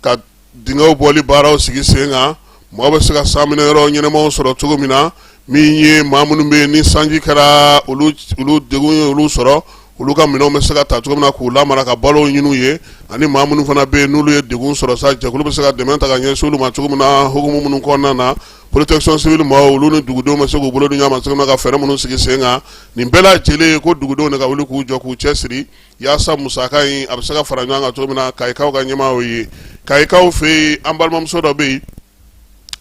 ka dingɛw bɔli baaraw sigi sen kan mɔgɔ bɛ se ka sanminɛyɔrɔ ɲɛnamaw sɔrɔ cogo min na min ye maa minnu bɛ yen ni sanji kɛra olu degun ye olu sɔrɔ olu ka minɛnw bɛ se ka ta cogo min na k'u lamara ka balo ɲini u ye ani maa minnu fana bɛ yen n'olu ye degun sɔrɔ sa jɛkulu bɛ se ka dɛmɛ ta ka ɲɛsin olu ma cogo min na hukumu minnu kɔnɔna na protection civile maaw olu ni dugudenw bɛ se k'u bolo di ɲɔgɔn ma cogo min na ka fɛɛrɛ minnu sigi sen kan nin bɛɛ lajɛlen ye ko dugudenw de ka wuli k'u jɔ k'u cɛsiri yaasa musaka in a bɛ se ka fara ɲɔgɔn kan cogo min na Kayikaw ka ɲɛmaaw ye Kayikaw fɛ yen an balimamuso dɔ bɛ yen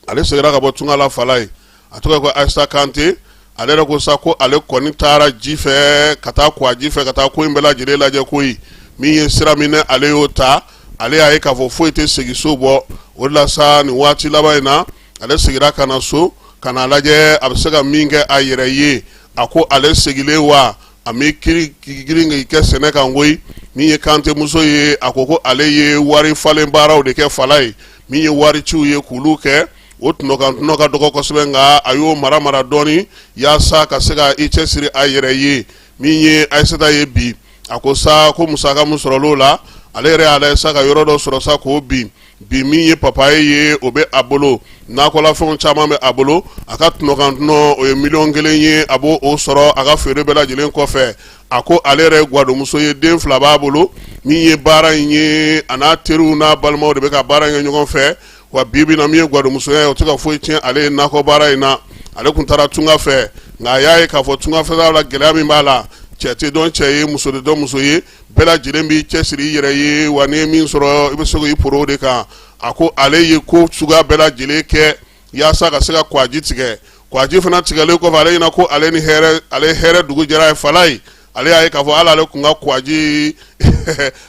ale seginna ka bɔ Tunkala Fala ye a tɔgɔ ye ko Aisha Kante ale yɛrɛ ko sa ko ale kɔni taara ji fɛ ka taa ko a ji fɛ ka taa ko in bɛɛ lajɛlen lajɛ koyi min ye sira min ale y'o ta ale y'a ye k'a fɔ foyi tɛ segin so bɔ o de la sa nin waati laban in na ale segira ka na so ka na lajɛ a bɛ se ka min kɛ a yɛrɛ ye a ko ale segilen wa a mi girin k'i kɛ sɛnɛ kan koyi min ye Kante muso ye a ko ale ye wari falen baaraw de kɛ fala ye min ye wari ciw ye k'olu kɛ o tɔnɔ ka dɔgɔ kosɛbɛ nka a y'o mara dɔɔni yaasa ka se ka i cɛsiri a yɛrɛ ye min ye Ayisata ye bi a ko sa ko musaka mun sɔrɔl'o la ale yɛrɛ y'a lajɛ sa ka yɔrɔ dɔ sɔrɔ sa k'o bin min ye papaye ye o bɛ a bolo nakɔlafɛnw caman bɛ a bolo a ka tɔnɔ o ye $1,000,000 ye a b'o sɔrɔ a ka feere bɛɛ lajɛlen kɔfɛ a ko ale yɛrɛ gwadomuso ye den 2 b'a bolo min ye baara in ye a n'a teriw n'a balimaw de bɛ ka baara in kɛ ɲɔgɔn fɛ wa bi na min ye gwadomusoya ye o tɛ ka foyi tiɲɛ ale ye nakɔ baara in na ale kun taara tunga fɛ nka a y'a ye k'a fɔ tunga fɛ la gɛlɛya min b'a la cɛ tɛ dɔn cɛ ye muso tɛ dɔn muso ye bɛɛ lajɛlen b'i cɛsiri i yɛrɛ ye wa n'i ye min sɔrɔ i bɛ se k'i poro o de kan a ko ale ye ko suguya bɛɛ lajɛlen kɛ yaasa ka se ka kwaji tigɛ kwaji fana tigɛlen kɔfɛ ale ɲɛna ko ale hɛrɛ dugu jɛra ye fala ye ale y'a ye k'a fɔ hali ale kun ka kwaji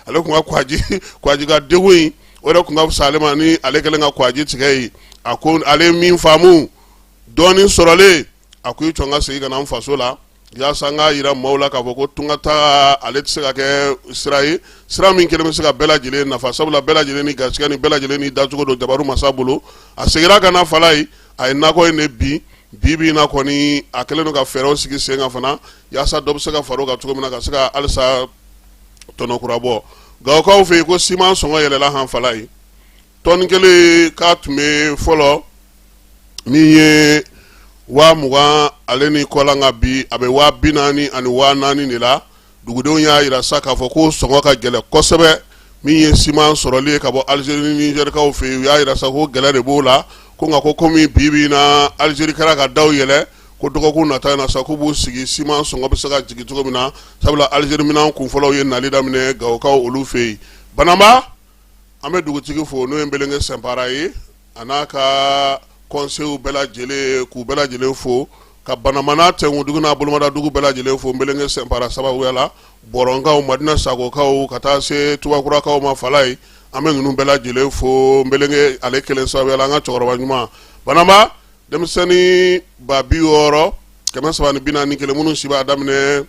ale kun ka kwaji ka degun in o de kun ka fisa ale ma ni ale kɛlen ka kwaji tigɛ ye a ko ale min faamu dɔɔnin sɔrɔlen a ko i cɔn ka segin ka na n faso la yaasa n k'a yira maaw la k'a fɔ ko tunga ta ale tɛ se ka kɛ sira ye sira min kelen bɛ se ka bɛɛ lajɛlen nafa sabula bɛɛ lajɛlen ni garisɛgɛ ni bɛɛ lajɛlen ni dacogo don Jabaru masa bolo a seginna ka na fala ye a ye nakɔ in de bi na kɔni a kɛlen don ka fɛɛrɛw sigi sen kan fana yaasa dɔ bɛ se ka far'o kan cogo min na ka se ka halisa tɔnɔ kura bɔ Gawukaw fɛ yen ko siman sɔngɔ yɛlɛla han fala ye tɔni kelen k'a tun bɛ fɔlɔ min ye 20,000 ale ni kɔlanga bi a bɛ 40,000 ani 40,000 de la dugudenw y'a yira sa k'a fɔ ko sɔngɔ ka gɛlɛ kosɛbɛ min ye siman sɔrɔli ye ka bɔ Alizeri ni Nizɛrikaw fɛ yen u y'a yira sa ko gɛlɛ de b'o la ko nka ko komi bi na Alizeri kɛra ka daw yɛlɛ ko dɔgɔkun nata in na sa k'u b'u sigi siman sɔngɔ bɛ se ka jigin cogo min na sabula Alizeri minɛn kunfɔlɔw ye nali daminɛ Gawukaw olu fɛ yen Banamba an bɛ dugutigi fo n'o ye Nbɛlɛnkɛ Sɛnpara ye a n'a ka conseil bɛɛ lajɛlen k'u bɛɛ lajɛlen fo ka Banamba n'a Tɛnkundugu n'a Bolomada dugu bɛɛ lajɛlen fo Nbɛlɛnkɛ Sɛnpara sababuya la Bɔrɔnkaw Madina Sagokaw ka taa se Tubakurakaw ma fala ye an bɛ ninnu bɛɛ lajɛlen fo Nbɛlɛnkɛ ale kelen sababuya la an ka cɛkɔrɔba ɲuman Banamba denmisɛnnin 60 341 minnu si b'a daminɛ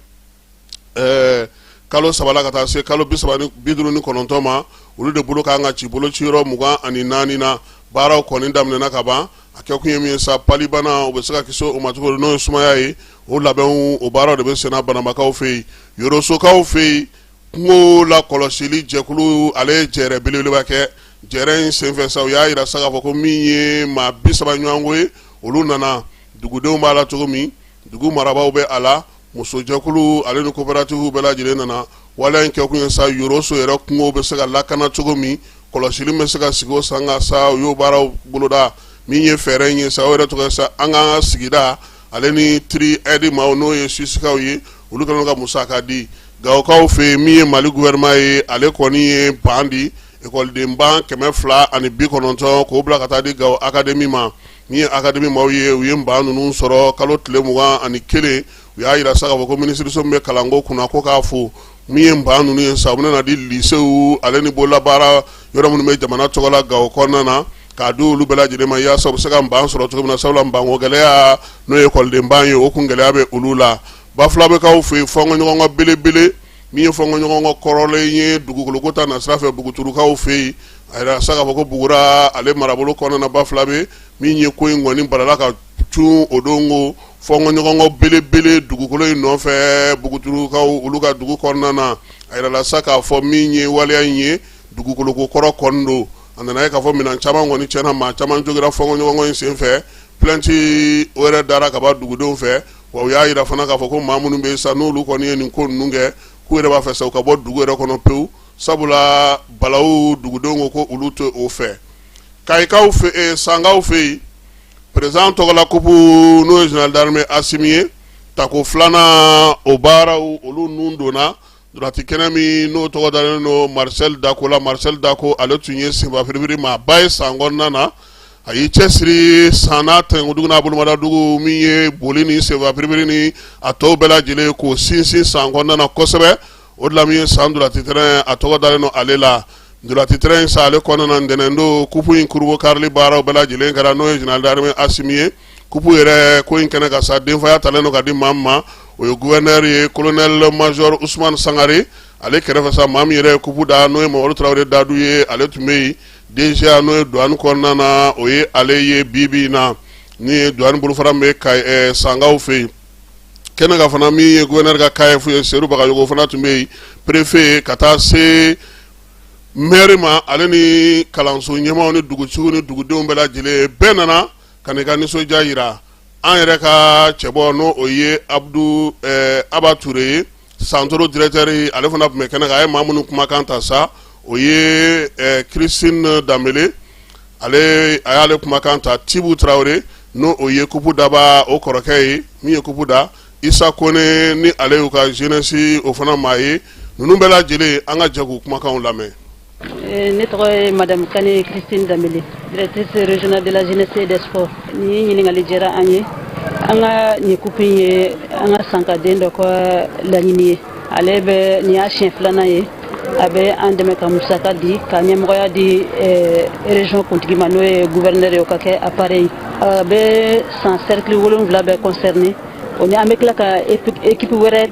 kalo 3 la ka taa se kalo 59 ma olu de bolo k'an ka ci boloci yɔrɔ 24 na baaraw kɔni daminɛna ka ban a kɛ kun ye min ye sa palibana o bɛ se ka kisi o ma cogo n'o ye sumaya ye o labɛnw o baaraw de bɛ senna Banambakaw fɛ yen Yorosokaw fɛ yen kungo la kɔlɔsili jɛkulu ale ye jɛrɛ belebeleba kɛ jɛrɛ in senfɛ sa u y'a yira sa k'a fɔ ko min ye maa 30 ɲɔgɔnko ye olu nana dugudenw b'a la cogo min dugu marabaw bɛ a la muso jɛkulu ale ni coopérative bɛɛ lajɛlen nana wala in kɛ kun ye sa Yoroso yɛrɛ kungo bɛ se ka lakana cogo min kɔlɔsili bɛ se ka sigi o sanga sa u y'o baaraw boloda min ye fɛɛrɛ in ye sa o yɛrɛ tɔgɔ sa an ka sigida ale ni Tri Aide maaw n'o ye Suissikaw ye olu kɛlen ka musaka di Gawukaw fɛ min ye Mali gouvernement ye ale kɔni ye ban di école ban 290 k'o bila ka taa di Gawo Academy ma min ye Academy maaw ye u ye ban ninnu sɔrɔ kalo tile 21 u y'a yira sa k'a fɔ ko minisiriso min bɛ kalanko kunna ko k'a fo min ye ban ninnu ye sa u bɛna di lycéw ale ni bololabaara yɔrɔ minnu bɛ jamana tɔgɔ la Gawo kɔnɔna na k'a di olu bɛɛ lajɛlen ma yaasa u bɛ se ka ban sɔrɔ cogo min na sabula banko gɛlɛya n'o ye école ban ye o kun gɛlɛya bɛ olu la Bafulabekaw fɛ yen fɔnkɔɲɔgɔnkɔ belebele min ye fɔnkɔɲɔgɔnkɔ kɔrɔlen ye dugukoloko ta na sira fɛ Buguturukaw fɛ yen a yira sa k'a fɔ ko Bugura ale marabolo kɔnɔna na Bafulabe min ye ko in kɔni balala ka cun o don ko fɔnkɔɲɔgɔnkɔ belebele dugukolo in nɔfɛ Buguturukaw olu ka dugu kɔnɔna na a yira sa k'a fɔ min ye waleya in ye dugukoloko kɔrɔ kɔni don a nana ye k'a fɔ minɛn caman kɔni tiɲɛna maa caman jogera fɔnkɔɲɔgɔnkɔ in senfɛ plainte o yɛrɛ dara ka ban dugudenw fɛ wa u y'a yira fana k'a fɔ ko maa minnu bɛ sa n'olu kɔni ye nin ko ninnu kɛ k'u yɛrɛ b'a fɛ sa u ka bɔ dugu yɛrɛ kɔnɔ pewu sabula balawu dugudenw ko olu tɛ o fɛ Kayikaw fɛ Sangaw fɛ yen président tɔgɔla kupu n'o ye général d'armée Asimi ye tako 2nan o baaraw olu nun donna durati kɛnɛ min n'o tɔgɔ dalen don Marcel Dako la Marcel Dako ale tun ye senfa firifiri maa ba ye san kɔnɔna na a y'i cɛsiri san n'a Tɛnkundugu n'a Bolomada dugu min ye boli ni senfa firifiri ni a tɔw bɛɛ lajɛlen k'o sinsin san kɔnɔna na kosɛbɛ o de la min ye san durati tɛnɛ a tɔgɔ dalen don ale la la titren sa le kono nan denendo kupu in kurbo karli bara bela jilen kara no general d'armée assimilé kupu ere ko in kana ka sa den faya taleno ka di mamma o yo gouverneur ye colonel major Ousmane Sangare ale kerefa sa mam yere kupu da no mo wolu trawre dadu ye ale tumei déjà no douane konna na o ye ale ye bibi na ni douane bulu fara me kay sangaw fe kena ga fana mi ye gouverneur ga kay fu seru baga yogo fana tumei préfet kata se maire ma ale ni kalanso nyema ni dugu cigu ni dugu denw bela jile benana kanega ni so jayira an yɛrɛ ka cɛbɔ no o ye Abdou Aba Touré centre directeur ale fana tun bɛ kɛnɛ kan a ye maa minnu kumakan ta sa o ye Christine Dambele ale a y'ale kumakan ta Tibu Traoré no o ye kupu daba o kɔrɔkɛ ye min ye kupu da Isa Kone ni ale y'u ka jeunesse o fana maa ye ninnu bɛɛ lajɛlen an ka jɛ k'u kumakanw lamɛn. Ne tɔgɔ ye Madame Kane Christine Dambele, directrice régionale de la jeunesse et des sports. Ni ɲininkali diyara an ye. An ka nin coupe ye an ka sankaden dɔ ka laɲini ye. Ale bɛ nin y'a siɲɛ filanan ye. A bɛ an dɛmɛ ka musaka di ka ɲɛmɔgɔya di région kuntigi ma n'o ye gouverneur ye o ka kɛ appareil. A bɛ san cercle 7 bɛɛ concerné. O ni an bɛ tila ka équipe wɛrɛ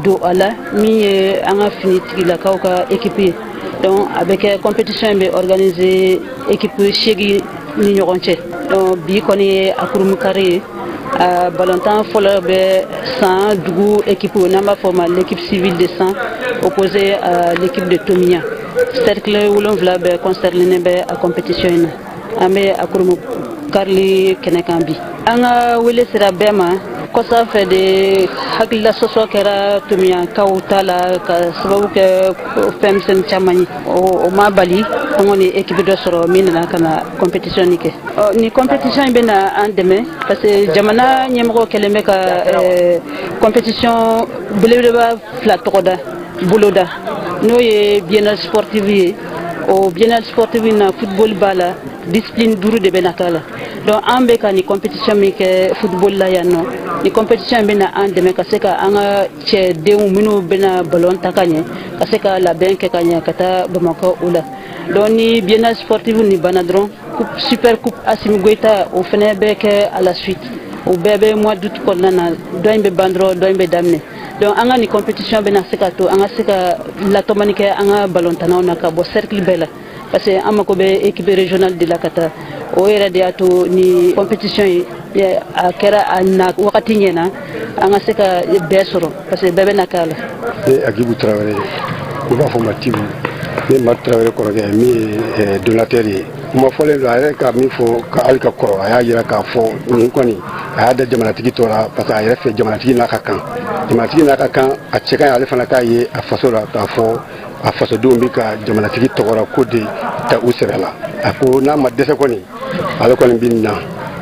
don a la min ye an ka finitigilakaw ka équipe ye. Donc avec compétition be organiser équipe chegi ni ɲɔgɔn cɛ. Donc bi kɔni a kurumukari ballontan fɔlɔ bɛ san dugu équipe n'an b'a fɔ ma l'équipe civile de sang opposée à l'équipe de Tomia. Cercle 7 bɛ concerné bɛ a compétition in na. An bɛ a kurumukari kɛnɛ kan bi. An ka wele sera bɛɛ ma kɔsa fɛ de hakilila sɔsɔ kɛra Tomiyankaw ta la ka sababu kɛ fɛnmisɛnnin caman ye o ma bali an kɔni équipe dɔ sɔrɔ min nana ka na compétition ni kɛ ni compétition in bɛ na an dɛmɛ parce que jamana ɲɛmɔgɔ kɛlen bɛ ka compétition belebeleba fila tɔgɔda boloda n'o ye biennale sportive ye o biennale sportive na football b'a la discipline 5 de bɛ na k'a la donc an bɛ ka ni compétition min kɛ football la yan nɔ ni compétition bɛ na an dɛmɛ ka se ka an ka cɛdenw minnu bɛna ballon ta ka ɲɛ ka se ka labɛn kɛ ka ɲɛ ka taa Bamakɔ o la donc ni biennale sportive ni banna dɔrɔn super coupe Assimi Goïta o fana bɛ kɛ à la suite o bɛɛ bɛ mois d'août kɔnɔna na dɔ in bɛ ban dɔrɔn dɔ in bɛ daminɛ donc an ka ni compétition bɛna se ka to an ka se ka latɔmani kɛ an ka ballon tannaw na ka bɔ cercle bɛɛ la parce que an mako bɛ équipe régionale de la ka taa o yɛrɛ de y'a to ni compétition ye a kɛra a na wagati ɲɛna an ka se ka bɛɛ sɔrɔ parce que bɛɛ bɛ na k'a la. Ne Agibu Traoré u b'a fɔ ma Tibu ne Madu Traoré kɔrɔkɛ min ye donateur ye kuma fɔlen don a yɛrɛ ka min fɔ ka hali ka kɔrɔ a y'a jira k'a fɔ nin kɔni a y'a da jamanatigi tɔ la parce que a yɛrɛ fɛ jamanatigi n'a ka kan jamanatigi n'a ka kan a cɛ ka ɲi ale fana k'a ye a faso la k'a fɔ a fasodenw bɛ ka jamanatigi tɔgɔra ko de ta u sɛbɛ la a ko n'a ma dɛsɛ kɔni ale kɔni bɛ na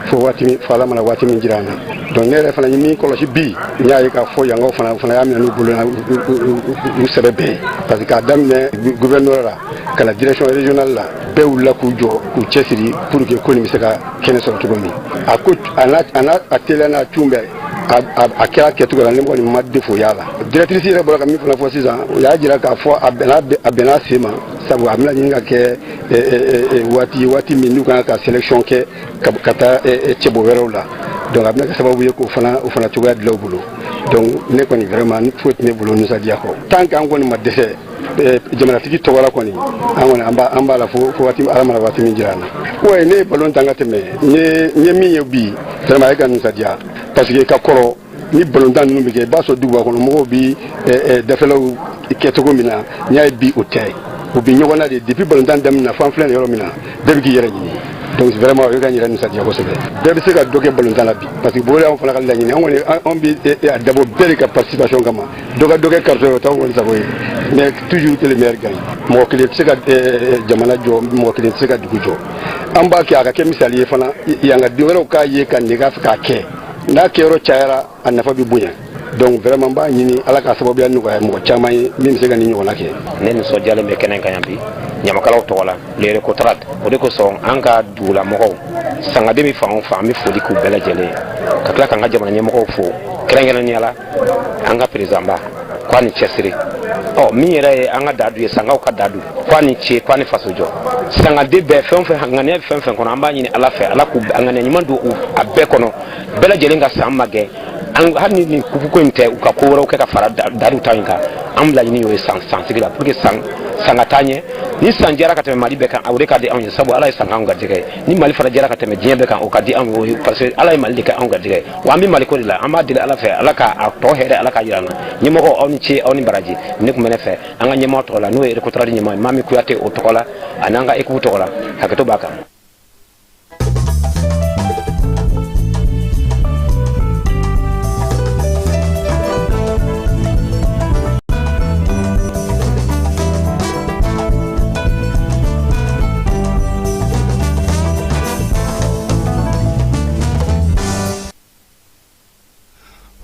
fo waati min fo ala mana waati min jira an na donc ne yɛrɛ fana ye min kɔlɔsi bi n y'a ye k'a fɔ yankaw fana y'a minɛ n'u bolo la u sɛbɛ bɛɛ parce que k'a daminɛ gouverneur la ka na direction régionale la bɛɛ wulila k'u jɔ k'u cɛsiri pour que ko nin bɛ se ka kɛnɛ sɔrɔ cogo min a ko a teliya n'a cun bɛɛ a kɛra kɛcogo la ne kɔni ma défaut y'a la directrice yɛrɛ bɔra ka min fana fɔ sisan o y'a jira k'a fɔ a bɛnna sen ma sabu a bɛna ɲini ka kɛ waati min n'u kan ka sélection kɛ ka taa cɛbɔ wɛrɛw la donc a bɛna kɛ sababu ye k'o fana cogoya dilan u bolo donc ne kɔni vraiment foyi tɛ ne bolo nisɔndiya kɔ tant que an kɔni ma dɛsɛ jamanatigi tɔgɔla kɔni an kɔni an b'a la fo waati ala mana waati min jira an na ouais ne ye ballon tan ka tɛmɛ n ye min ye bi vraiment a ye ka nisɔndiya parce que ka kɔrɔ ni ballon tan ninnu bɛ kɛ i b'a sɔrɔ duguba kɔnɔ mɔgɔw bi dafɛlaw kɛcogo min na n y'a ye bi o tɛ u bɛ ɲɔgɔn na de depuis ballon tan daminɛ fo an filɛ nin yɔrɔ min na bɛɛ bɛ k'i yɛrɛ ɲini donc vraiment o ye ka n yɛrɛ nisɔndiya kosɛbɛ bɛɛ bɛ se ka dɔ kɛ ballon tan la bi parce que bolo y'anw fana ka laɲini an kɔni an bɛ a dabɔ bɛɛ de ka participation kama dɔ ka dɔ kɛ carton ye o t'anw kɔni sago ye mais toujours que le meilleur gagne mɔgɔ kelen tɛ se ka jamana jɔ mɔgɔ kelen tɛ se ka dugu jɔ an b'a kɛ a ka kɛ misali ye fana yan ka den wɛrɛw k'a ye ka nege fɛ k'a kɛ n'a kɛyɔrɔ cayara a nafa bɛ bonya donc vraiment n b'a ɲini ala ka sababuya nɔgɔya mɔgɔ caman ye min bɛ se ka nin ɲɔgɔnna kɛ. ne nisɔndiyalen bɛ kɛnɛ kan yan bi ɲamakalaw tɔgɔ la le recotrade o de kosɔn an ka dugulamɔgɔw sangaden bɛ fan o fan an bɛ foli k'u bɛɛ lajɛlen ka tila k'an ka jamana ɲɛmɔgɔw fo kɛrɛnkɛrɛnnenya la an ka président ba k'a ni cɛsiri min yɛrɛ ye an ka dadu ye sangaw ka dadu k'a ni ce k'a ni fasojɔ sangaden bɛɛ fɛn fɛn ŋaniya bɛ fɛn fɛn kɔnɔ an b'a ɲini ala fɛ ala k'u a ŋaniya ɲuman don a bɛɛ kɔnɔ bɛɛ lajɛlen ka san ma gɛn hali ni kufuko in tɛ u ka ko wɛrɛw kɛ ka fara dadu ta in kan an laɲini y'o ye sansigi la pour que san ka taa ɲɛ ni san jɛra ka tɛmɛ mali bɛɛ kan o de ka di anw ye sabu ala ye san k'anw garijɛgɛ ye ni mali fana jɛra ka tɛmɛ diɲɛ bɛɛ kan o ka di anw ye parce que ala ye mali de kɛ anw garijɛgɛ ye wa an bɛ mali ko de la an b'a deli ala fɛ ala k'a tɔ hɛrɛ ala k'a jira an na ɲɛmɔgɔ aw ni ce aw ni baraji ne tun bɛ ne fɛ an ka ɲɛmɔgɔ tɔgɔ la n'o ye écouteurs ɲɛmɔgɔ ye Mami Kuyate o tɔgɔ la ani an ka équipe tɔgɔ la hakɛto b'a kan.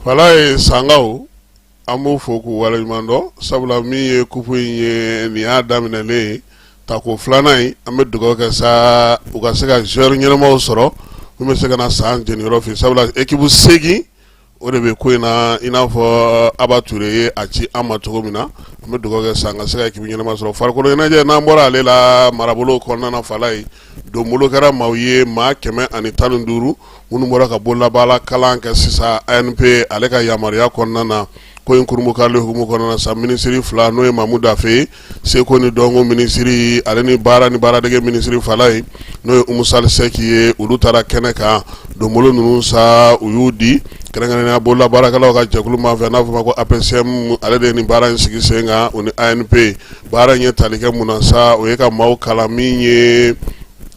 Fala ye sangaw an b'o fo k'u waleɲuman dɔn sabula min ye kupu in ye nin y'a daminɛlen ta ko filanan in an bɛ dugawu kɛ sa u ka se ka joueur ɲɛnamaw sɔrɔ min bɛ se ka na san jeniyɔrɔ fɛ sabula équipe 8 o de bɛ ko in na i n'a fɔ Aba Ture ye a ci an ma cogo min na an bɛ dugawu kɛ sa an ka se ka équipe ɲɛnama sɔrɔ farikolo ɲɛnajɛ n'an bɔra ale la marabolo kɔnɔna na Fala ye donbolo kɛra maaw ye maa 115 minnu bɔra ka bololabaara kalan kɛ sisan ANP ale ka yamaruya kɔnɔna na ko in kurumukale hukumu kɔnɔna na sa minisiri 2 n'o ye Mamu Dafe seko ni dɔnko minisiri ale ni baaradege minisiri Fala ye n'o ye Umu Sali Seki ye olu taara kɛnɛ kan donbolo ninnu sa u y'u di kɛrɛnkɛrɛnnenya bololabaarakɛlaw ka jɛkulu ma fɛ n'a fɔ ma ko APCM ale de ye nin baara in sigi sen kan o ni ANP baara in ye tali kɛ mun na sa o ye ka maaw kalan min ye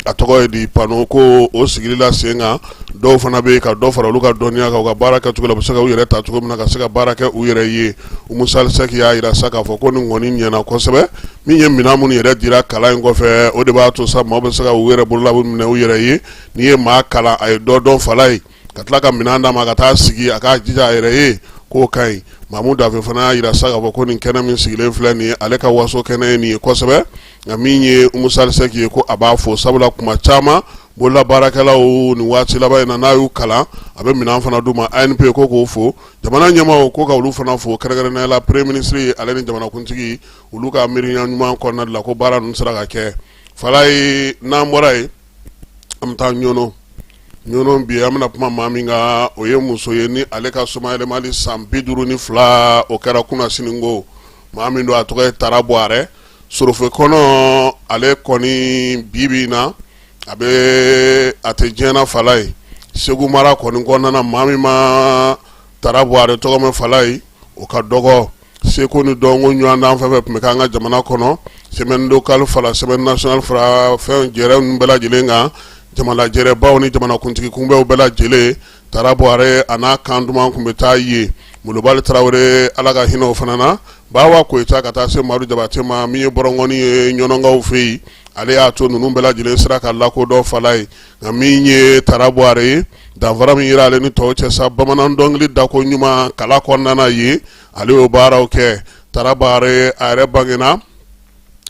a tɔgɔ ye di pano ko o sigili la sen kan dɔw fana bɛ ka dɔ fara olu ka dɔnniya kan u ka baara kɛcogo la u bɛ se ka u yɛrɛ ta cogo min na ka se ka baara kɛ u yɛrɛ ye Umu Sali Seki y'a jira sa k'a fɔ ko nin kɔni ɲɛna kosɛbɛ min ye minɛn minnu yɛrɛ dira kalan in kɔfɛ o de b'a to sa maaw bɛ se ka u yɛrɛ bolola minɛ u yɛrɛ ye n'i ye maa kalan a ye dɔ dɔn Fala ye ka tila ka minɛn d'a ma ka taa sigi a k'a jija a yɛrɛ ye k'o ka ɲi Mamu Dafe fana y'a jira sa k'a fɔ ko nin kɛnɛ min sigilen filɛ nin ye ale ka waso kɛnɛ ye nin ye kosɛbɛ nka min ye Umu Sali Seki ye ko a b'a fɔ sabula kuma caman bololabaarakɛlaw nin waati laban in na n'a y'u kalan a bɛ minɛn fana d'u ma ANP ko k'o fo jamana ɲɛmaaw ko ka olu fana fo kɛrɛnkɛrɛnnenya la premier ministre ale ni jamanakuntigi olu ka miiriya ɲuman kɔnɔna de la ko baara ninnu sera ka kɛ Fala ye n'an bɔra yen an bɛ taa ɲɔnɔ bi an bɛna kuma maa min kan o ye muso ye ni ale ka soma yɛlɛmali san 52 o kɛra kunna siniko maa min don a tɔgɔ ye Tara Buwarɛ Sorofe kɔnɔ ale kɔni bi na a tɛ diɲɛ na Fala ye Segu mara kɔni kɔnɔna na maa min ma Tara Buwarɛ tɔgɔ mɛn Fala ye o ka dɔgɔ seko ni dɔnko ɲɔgɔn dan fɛn fɛn tun bɛ k'an ka jamana kɔnɔ semaine locale fara semaine nationale fara fɛn jɛrɛ ninnu bɛɛ lajɛlen kan jamana jɛrɛbaw ni jamanakuntigi kunbɛw bɛɛ lajɛlen Tara Buwarɛ a n'a kan duman tun bɛ taa ye Molobali Tarawele ala ka hinɛ o fana na Bawa Koyita ka taa se Madu Jabate ma min ye bɔrɔngɔni ye ɲɔnɔnkaw fɛ yen ale y'a to ninnu bɛɛ lajɛlen sera ka lakodɔn Fala ye nka min ye Tara Buwarɛ ye danfara min yera ale ni tɔw cɛ sa bamanan dɔnkili dako ɲuman kala kɔnɔna ye ale y'o baaraw kɛ Tara Buwarɛ a yɛrɛ bangena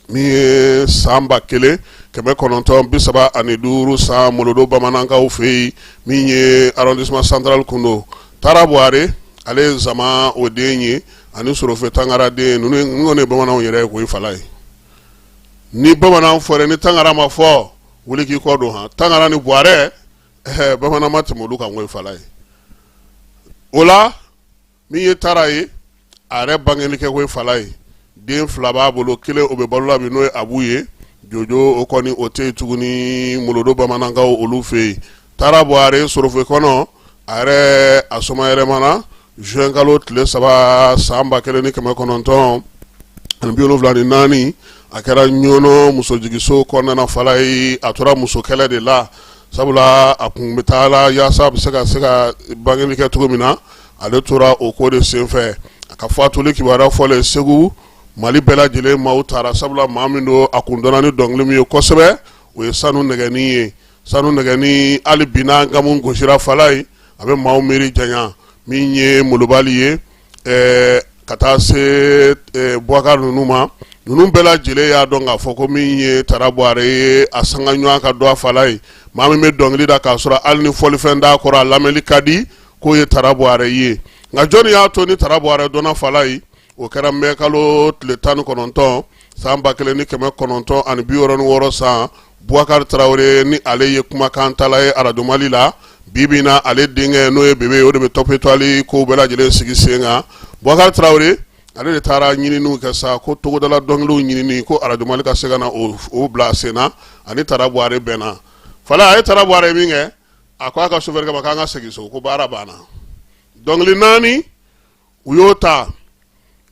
min ye san 1935 san Molodo bamanankaw fɛ yen min ye arrondissement central kundo Tara Buwarɛ ale ye Zama o den ye ani Sorofe Tangara den ninnu kɔni ye bamananw yɛrɛ ye koyi Fala ye ni bamanan fɔra ni Tangara ma fɔ wuli k'i kɔ don han Tangara ni Buwarɛ bamanan ma tɛmɛ olu kan koyi Fala ye o la min ye Tara ye a yɛrɛ bangeli kɛ koyi Fala ye den 2 b'a bolo kelen o bɛ balo la bi n'o ye Abu ye Jojo o kɔni o tɛ yen tuguni Molodo bamanankaw olu fɛ yen Tara Buwarɛ Sorofe kɔnɔ a yɛrɛ a soma yɛrɛmana juin kalo tile 3 san 1974 a kɛra ɲɔnɔ musojigiso kɔnɔna na Fala ye a tora muso kɛlɛ de la sabula a kun bɛ taa la yaasa a bɛ se ka bangeli kɛ cogo min na ale tora o ko de senfɛ a ka fatuli kibaruya fɔlen Segu Mali bɛɛ lajɛlen maaw taara sabula maa min don a kun dɔnna ni dɔnkili min ye kosɛbɛ o ye Sanu Nɛgɛni ye Sanu Nɛgɛni hali bi n'a gamu gosira Fala ye a bɛ maaw miiri janya min ye Molobali ye ka taa se Boubacar ninnu ma ninnu bɛɛ lajɛlen y'a dɔn k'a fɔ ko min ye Tara Buwarɛ ye a sanga ɲɔgɔn ka dɔn a Fala ye maa min bɛ dɔnkili da k'a sɔrɔ hali ni fɔlifɛn d'a kɔrɔ a lamɛnli ka di k'o ye Tara Buwarɛ ye nka jɔnni y'a to ni Tara Buwarɛ dɔnna Fala ye o kɛra mɛ kalo tile 19 san 1996 ani 66 san Boubacar Traoré ni ale ye kumakan tala ye Radio Mali la bibina ale denkɛ n'o ye bebe o de bɛ tɔpetɔli ko bɛɛ lajɛlen sigi sen kan Boubacar Traoré ale de taara ɲininiw kɛ sa ko togodala dɔnkiliw ɲinini ko Radio Mali ka se ka na o bila sen na ani Tara Buhari bɛnna fala a ye Tara Buhari min kɛ a ko a ka chauffeur kɛ ma k'an ka segin so ko baara banna dɔnkili 4 u y'o ta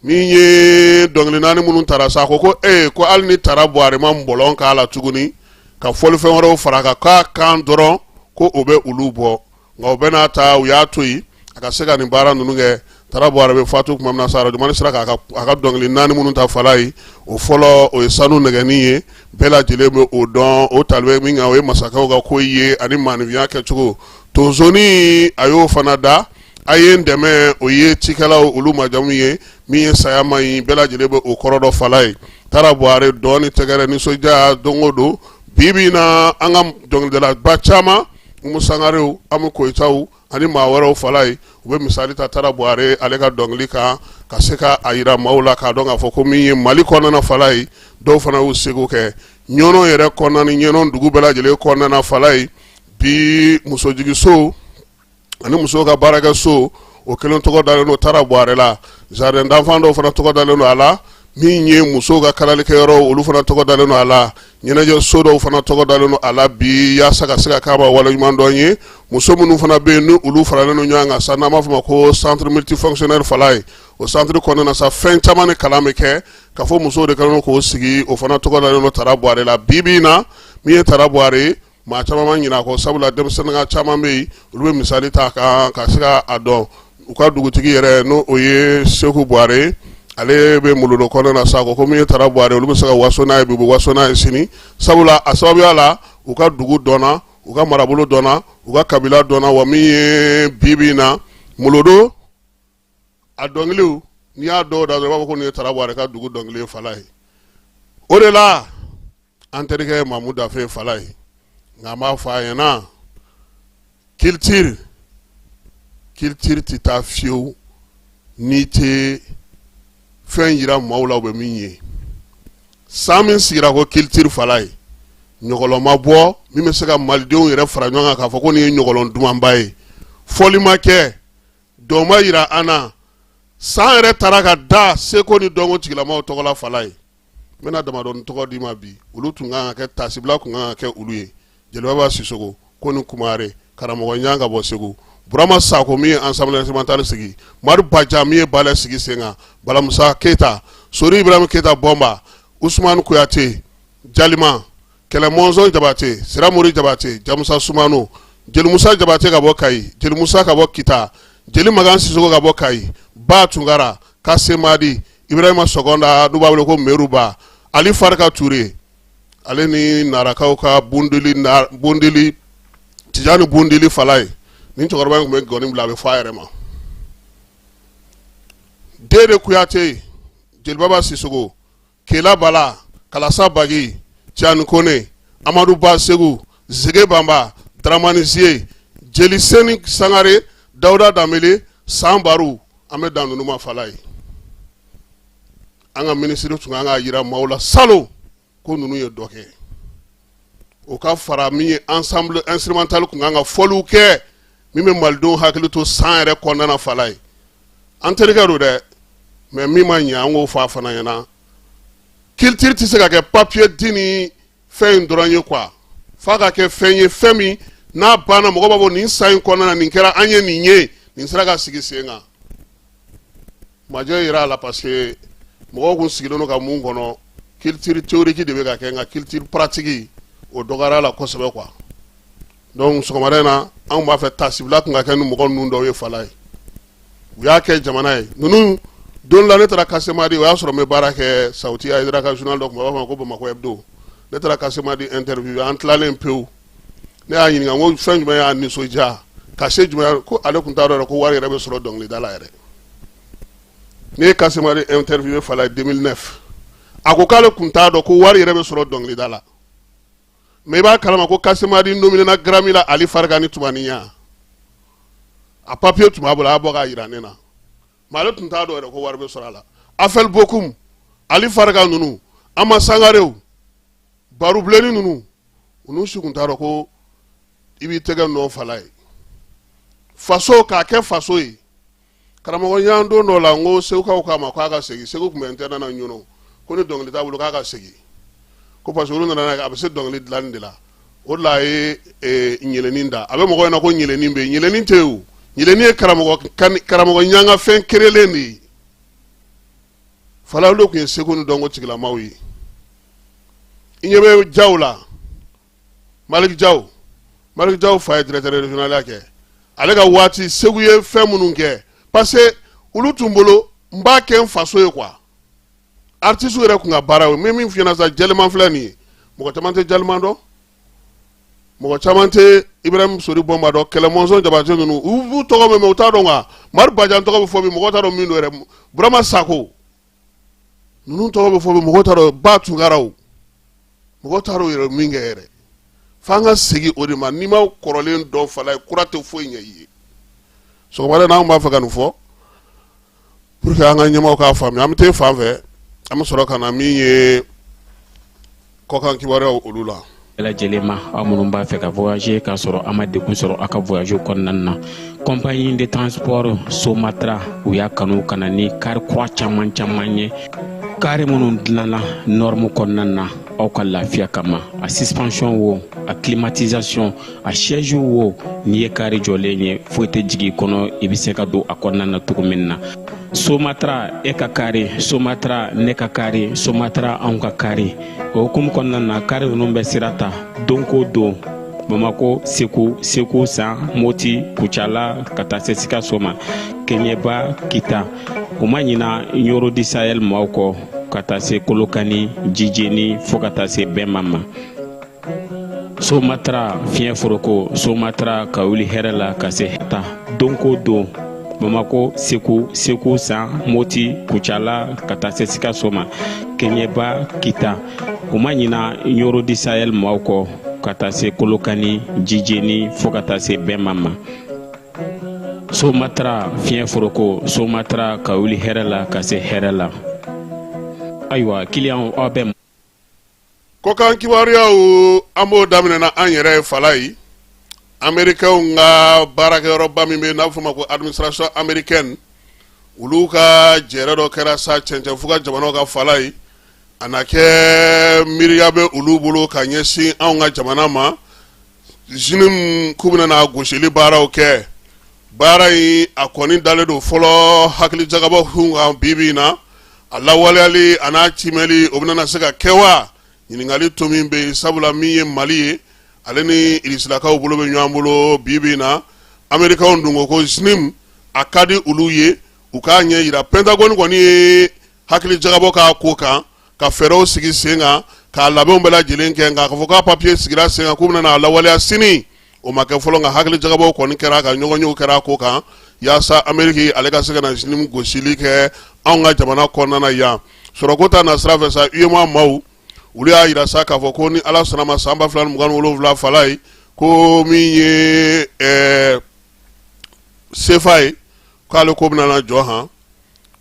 min ye dɔnkili 4 minnu tara sa ko ko hali ni Tara Buhari ma mbɔlɔn k'a la tuguni ka fɔlifɛn wɛrɛw fara k'a kan dɔrɔn ko o bɛ olu bɔ nka o bɛ n'a ta u y'a to yen a ka se ka nin baara ninnu kɛ Tara Buhari bɛ fatu tuma min na sa Radio Mali sera k'a ka dɔnkili 4 minnu ta fala ye o fɔlɔ o ye sanu nɛgɛni ye bɛɛ lajɛlen bɛ o dɔn o talibe min kan o ye masakɛw ka ko ye ani maanifinya kɛcogo tonzoni a y'o fana da a ye n dɛmɛ o ye cikɛlaw olu majamu ye min ye saya ma ɲi bɛɛ lajɛlen bɛ o kɔrɔ dɔ fala ye Tara Buhari dɔɔni tɛgɛrɛ nisɔndiya don o don bibi na an ka dɔnkilidalaba caman Umu Sangarew Amu Koyitaw ani maa wɛrɛw fala ye u bɛ misali ta Tara Buhari ale ka dɔnkili kan ka se ka a yira maaw la k'a dɔn k'a fɔ ko min ye Mali kɔnɔna fala ye dɔw fana y'u seko kɛ ɲɔnɔ yɛrɛ kɔnɔna ni ɲɔnɔ dugu bɛɛ lajɛlen kɔnɔna fala ye bi musojigiso ani musow ka baarakɛso o kelen tɔgɔ dalen don Tara Buhari la jardin d'enfant dɔw fana tɔgɔ dalen don a la min ye musow ka kalalikɛyɔrɔ olu fana tɔgɔ dalen don a la ɲɛnajɛ so dɔw fana tɔgɔ dalen don a la bi yaasa ka se ka k'a ma waleɲuman dɔn ye muso minnu fana bɛ yen ni olu faralen don ɲɔgɔn kan sa n'an b'a fɔ ma ko centre multifonctionnel fala ye o centre kɔnɔna sa fɛn caman ni kalan bɛ kɛ ka fɔ musow de kɛlen don k'o sigi o fana tɔgɔ dalen don Tara Buhari la bibi in na min ye Tara Buhari maa caman ma ɲinɛ a kɔ sabula denmisɛnnin caman bɛ yen olu bɛ misali ta kan ka se ka a dɔn u ka dugutigi yɛrɛ n'o o ye Seku Buhari ale bɛ Molodo kɔnɔna na sa ko min ye Tara Buhari olu bɛ se ka waso n'a ye bi u bɛ waso n'a ye sini sabula a sababuya la u ka dugu dɔnna u ka marabolo dɔnna u ka kabila dɔnna wa min ye bibi in na Molodo a dɔnkiliw n'i y'a dɔw da dɔrɔn i b'a fɔ ko nin ye Tara Buhari ka dugu dɔnkili fala ye o de la an terikɛ Mamu Dafe fala ye nka an b'a fɔ a ɲɛna culture tɛ taa fiyewu n'i tɛ fɛn yira maaw la u bɛ min ye san min sigira ko culture fala ye ɲɔgɔlɔn ma bɔ min bɛ se ka malidenw yɛrɛ fara ɲɔgɔn kan k'a fɔ ko nin ye ɲɔgɔlɔn dumanba ye fɔli ma kɛ dɔn ma yira an na san yɛrɛ taara ka da seko ni dɔnko tigilamaw tɔgɔ la fala ye n bɛna damadɔni tɔgɔ d'i ma bi olu tun kan ka kɛ tasibila tun kan ka kɛ olu ye Jeliba Sisoko Koni Kumare karamɔgɔ Ɲan ka bɔ Segu Burama Sako min ye ensemble instrumental sigi Madu Baja min ye ballet sigi sen kan Balamusa Keita Sori Ibrahim Keita Bomba Usman Kuyate Jalima Kɛlɛmɔnzɔn Jabate Siramori Jabate Jamusa Sumano Jeli Musa Jabate ka bɔ Kayi Jeli Musa ka bɔ Kita Jeli Magan Sisoko ka bɔ Kayi Ba Tungara Kase Madi Ibrahima Sogonda n'u b'a wele ko Meruba Ali Farka Ture ale ni narakaw ka bundili Tijani Bundili fala ye ni cɛkɔrɔba in tun bɛ gɔni bila a bɛ fɔ a yɛrɛ ma Dede Kuyate Jelibaba Sisoko Kela Bala Kalasa Bagi Tiani Kone Amadu Ba Segu Zege Bamba Dramani Zie Jeli Seni Sangare Dawuda Damele Sambaru an bɛ dan ninnu ma fala ye an ka minisiri tun kan ka yira maaw la salo ko ninnu ye dɔ kɛ o ka fara min ye ensemble instrumental kun kan ka fɔliw kɛ min bɛ malidenw hakili to san yɛrɛ kɔnɔna fala ye an terikɛ don dɛ mais min ma ɲɛ an k'o fɔ a fana ɲɛna culture tɛ se ka kɛ papier di ni fɛn in dɔrɔn ye quoi f'a ka kɛ fɛn ye fɛn min n'a banna mɔgɔ b'a fɔ nin san in kɔnɔna na nin kɛra an ye nin ye nin sera ka sigi sen kan majɛ yira a la parce que mɔgɔw kun sigilen don ka mun kɔnɔ culture théorique de bɛ ka kɛ nka culture pratique o dɔgɔyara la kosɛbɛ quoi donc sɔgɔmada in na anw b'a fɛ tasibila kun ka kɛ ni mɔgɔ ninnu dɔw ye fala ye u y'a kɛ jamana ye ninnu don la ne taara Kasemadi o y'a sɔrɔ n bɛ baara kɛ Sauti Aidara ka journal dɔ kun b'a fɔ ko Bamako Hebdo ne taara Kasemadi interview an tilalen pewu ne y'a ɲininka n ko fɛn jumɛn y'a nisɔndiya ka se jumɛn ko ale kun t'a dɔn ko wari yɛrɛ bɛ sɔrɔ dɔnkilida la yɛrɛ ne ye Kasemadi interview fala ye 2009 a ko k'ale kun t'a dɔn ko wari yɛrɛ bɛ sɔrɔ dɔnkilida la mais i b'a kalama ko Kasemadi nominena Grammy la Ali Farka ni Tumaniya a papier tun b'a bolo a y'a bɔ k'a yira ne na mais ale tun t'a dɔn yɛrɛ ko wari bɛ sɔrɔ a la afel bokum ali farga nunu ama sangarew baru bleni nunu unu sukuntaro ko ibi tega no falai faso ka ke faso yi karamo nyando no la ngo se ka ka ma ka segi se ko kumentena na nyuno ko ni dongli tabulu ka segi ko paso na na abse dongli landila o la e nyeleninda abe mo na ko nyelenimbe nyeleninteu nyeleni karamo nyanga fen kerelendi fala lo ko se ko ni dongo tigla mawi inyebe jawla Malik Jaw fa directeur régional yake ale ka wati seguye femunu nke parce que ulu tumbolo mba ken faso ye quoi artiste yere kunga barawe mimi fiana za jelman flani moko tamante jelman do moko chamante Ibrahim Sori Bomba do kele monson jabate nunu ubu togo me uta do nga mar bajan togo fo bi moko taro mindo re brama sako nunu togo be fo bi moko taro batu ngaraw moko taro yere mingere fanga segi odima nima korolen do fala kurate fo nyi so wala na ma fa kanu fo pour que anga nyama ka fami amte fanve am soro kana mi ko kan ki wara olula la jelema amunu ba fe ka voyager ka soro amade kun soro aka voyager konnanna compagnie de transport Somatra u ya kanu kanani kar kwa chamanye kare munun dilana norme konnanna aw ka lafiya kama a suspension wo a climatisation a siège wo ni ye kare jolenye foite jigi kono ibise ka do akonnana tukuminna Somatra e ka kare Somatra ne ka kare Somatra an ka kare o kum konnana kare numbe sirata donko do Bamako Sekou San Moti Kuchala kata sesika soma Kenyeba Kita umanyina Nyoro di Sahel mauko kata se Kolokani Jijeni fo kata se Bemama Somatra fien foroko Somatra kauli herela kase heta donko do Bamako Sekou San Moti Kuchala kata sesika soma Kenyeba Kita umanyina Nyoro di Sahel mauko kata se Kolokani Jijeni fo kata se Bemama Somatra fien foroko Somatra kauli herela kase herela aywa client obem ko kan kibaria o amo damne na anyere falai America nga baraka Europa mi be na fuma ko administration américaine uluka jerado kera sa chenche fuga jamano ka falai anake miriyabe ulubulu kanyesi aunga jamana ma jinim kubina na gosheli bara oke bara yi akoni daledo folo hakili jagabo hunga bibina Allah wale ali anachimeli obina na sega kewa yiningali tomimbe sabula miye mali aleni ilisilaka ubulobe nyambulo bibina Amerika ondungo ko jinim akadi uluye ukanye ira Pentagon kwani hakili jagabo ka koka ka fero sigi senga ka labe mbela jilenke nga ka foka papier sigira senga kumna na Allah wale asini o make folo nga hakili jagabo ko ni kera ka nyonyo kera ko ka ya sa Ameriki alega sega na jinim goshili ke anga jamana konna na ya sorokota na strafe sa uyema mau ulia ira sa ka foko ni ala sanama samba flan mugan wolo vla falai ko mi sefai kale ko bna joha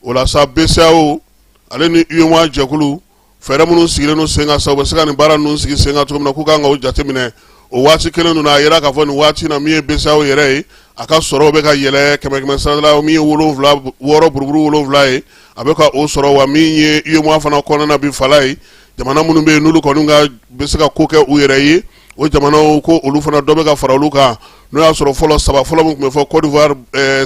ola sa besao ale ni uyema jekulu fere munu sigire no senga sa obesega ni bara no sigi senga to na kuka nga o jatemine o wati kele na yera ka fo ni wati na mi besao yere aka soro be ka yele kemekeme sala mi wolo vla woro buruburu wolo vla abeka o soro wa mi uyema afana konna na bi falai jamana munu be nulu ko nga besega koke uyere yi o jamana ko olu fana dobe ka faraluka no ya soro folo saba folo mu me fo Côte d'Ivoire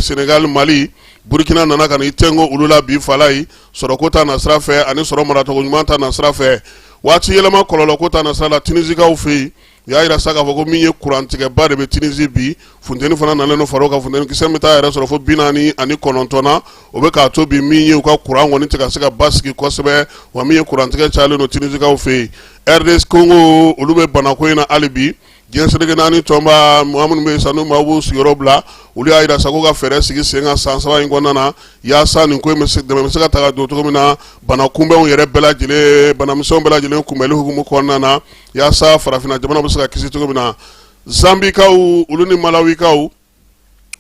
Sénégal Mali Burkina nana kan itengo ulula bi falai soro kota na strafe ani soro marato ko nyumanta na strafe wati yelema kololo kota na sala Tunisie ka ufi ya ira saka fo ko minye courantike bare be Tunisie bi fundeni fana na leno faroka fundeni kisemeta ya soro fo binani ani konontona obeka to bi minye ka kurango ni tika saka baski ko sebe wa minye courantike chale no Tunisie ka ufi RDS Congo ulube banako ina alibi jensege nani tomba muhammadu be sanu mawu sigorobla uli ayida sagoga fere sigi senga sansaba ingona ya sanu ko de mesega taga do to mina bana kumbe on yere bela jile bana mission bela jile kumelu hukumu konna ya sa farafina jamana busaka kisi to mina Zambie ka uluni Malawi ka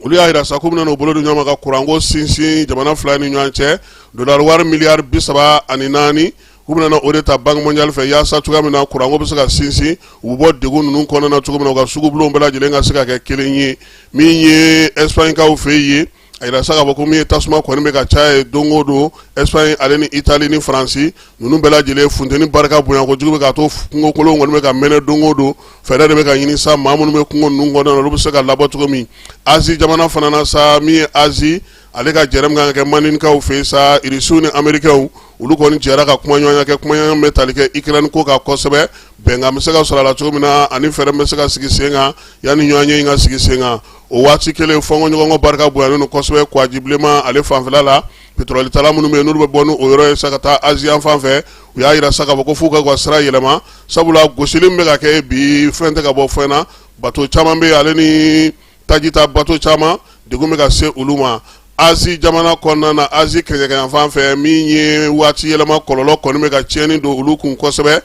olu y'a yira sa ko bɛna n'o bolo di ɲɔgɔn ma ka kuranko sinsin jamana fila ni ɲɔgɔn cɛ dollar wari miliyari 34 u bɛna o de ta banque mondiale fɛ yaasa cogoya min na kuranko bɛ se ka sinsin u bɛ bɔ degun ninnu kɔnɔna na cogo min na u ka sugubulonw bɛɛ lajɛlen ka se ka kɛ kelen ye min ye Espagne kaw fɛ yen a yira sa ka fɔ ko min ye tasuma kɔni bɛ ka caya ye don o don Espagne ale ni Italie ni Faransi ninnu bɛɛ lajɛlen funteni barika bonya kojugu bɛ ka to kungo kolon kɔni bɛ ka mɛnɛ don o don fɛɛrɛ de bɛ ka ɲini sa maa minnu bɛ kungo ninnu kɔnɔna na olu bɛ se ka labɔ cogo min Asie jamana fana na sa min ye Asie ale ka jɛrɛm kan ka kɛ maninkaw fɛ sa irisiw ni amerikɛnw olu kɔni jɛra ka kuma ɲɔgɔnya kɛ kuma ɲɔgɔn bɛ tali kɛ Ukraine ko kan kosɛbɛ bɛnkan bɛ se ka sɔrɔ a la cogo min na ani fɛɛrɛ bɛ se ka sigi sen kan yanni ɲɔgɔnye in ka sigi sen kan o waati kelen fɔnkɔ ɲɔgɔnkɔ barika bonyalen don kosɛbɛ kwaji bilenman ale fanfɛla la pétrole tala minnu bɛ yen n'olu bɛ bɔ ni o yɔrɔ ye sa ka taa Asie yan fan fɛ u y'a yira sa ka fɔ ko f'u ka sira yɛlɛma sabula gosili min bɛ ka kɛ bi fɛn tɛ ka bɔ fɛn na bato caman bɛ yen ale ni tajita bato caman degun bɛ ka se olu ma Asie jamana kɔnɔna na Asie kɛɲɛkɛɲɛ fan fɛ min ye waati yɛlɛma kɔlɔlɔ kɔni bɛ ka tiɲɛni don olu kun kosɛbɛ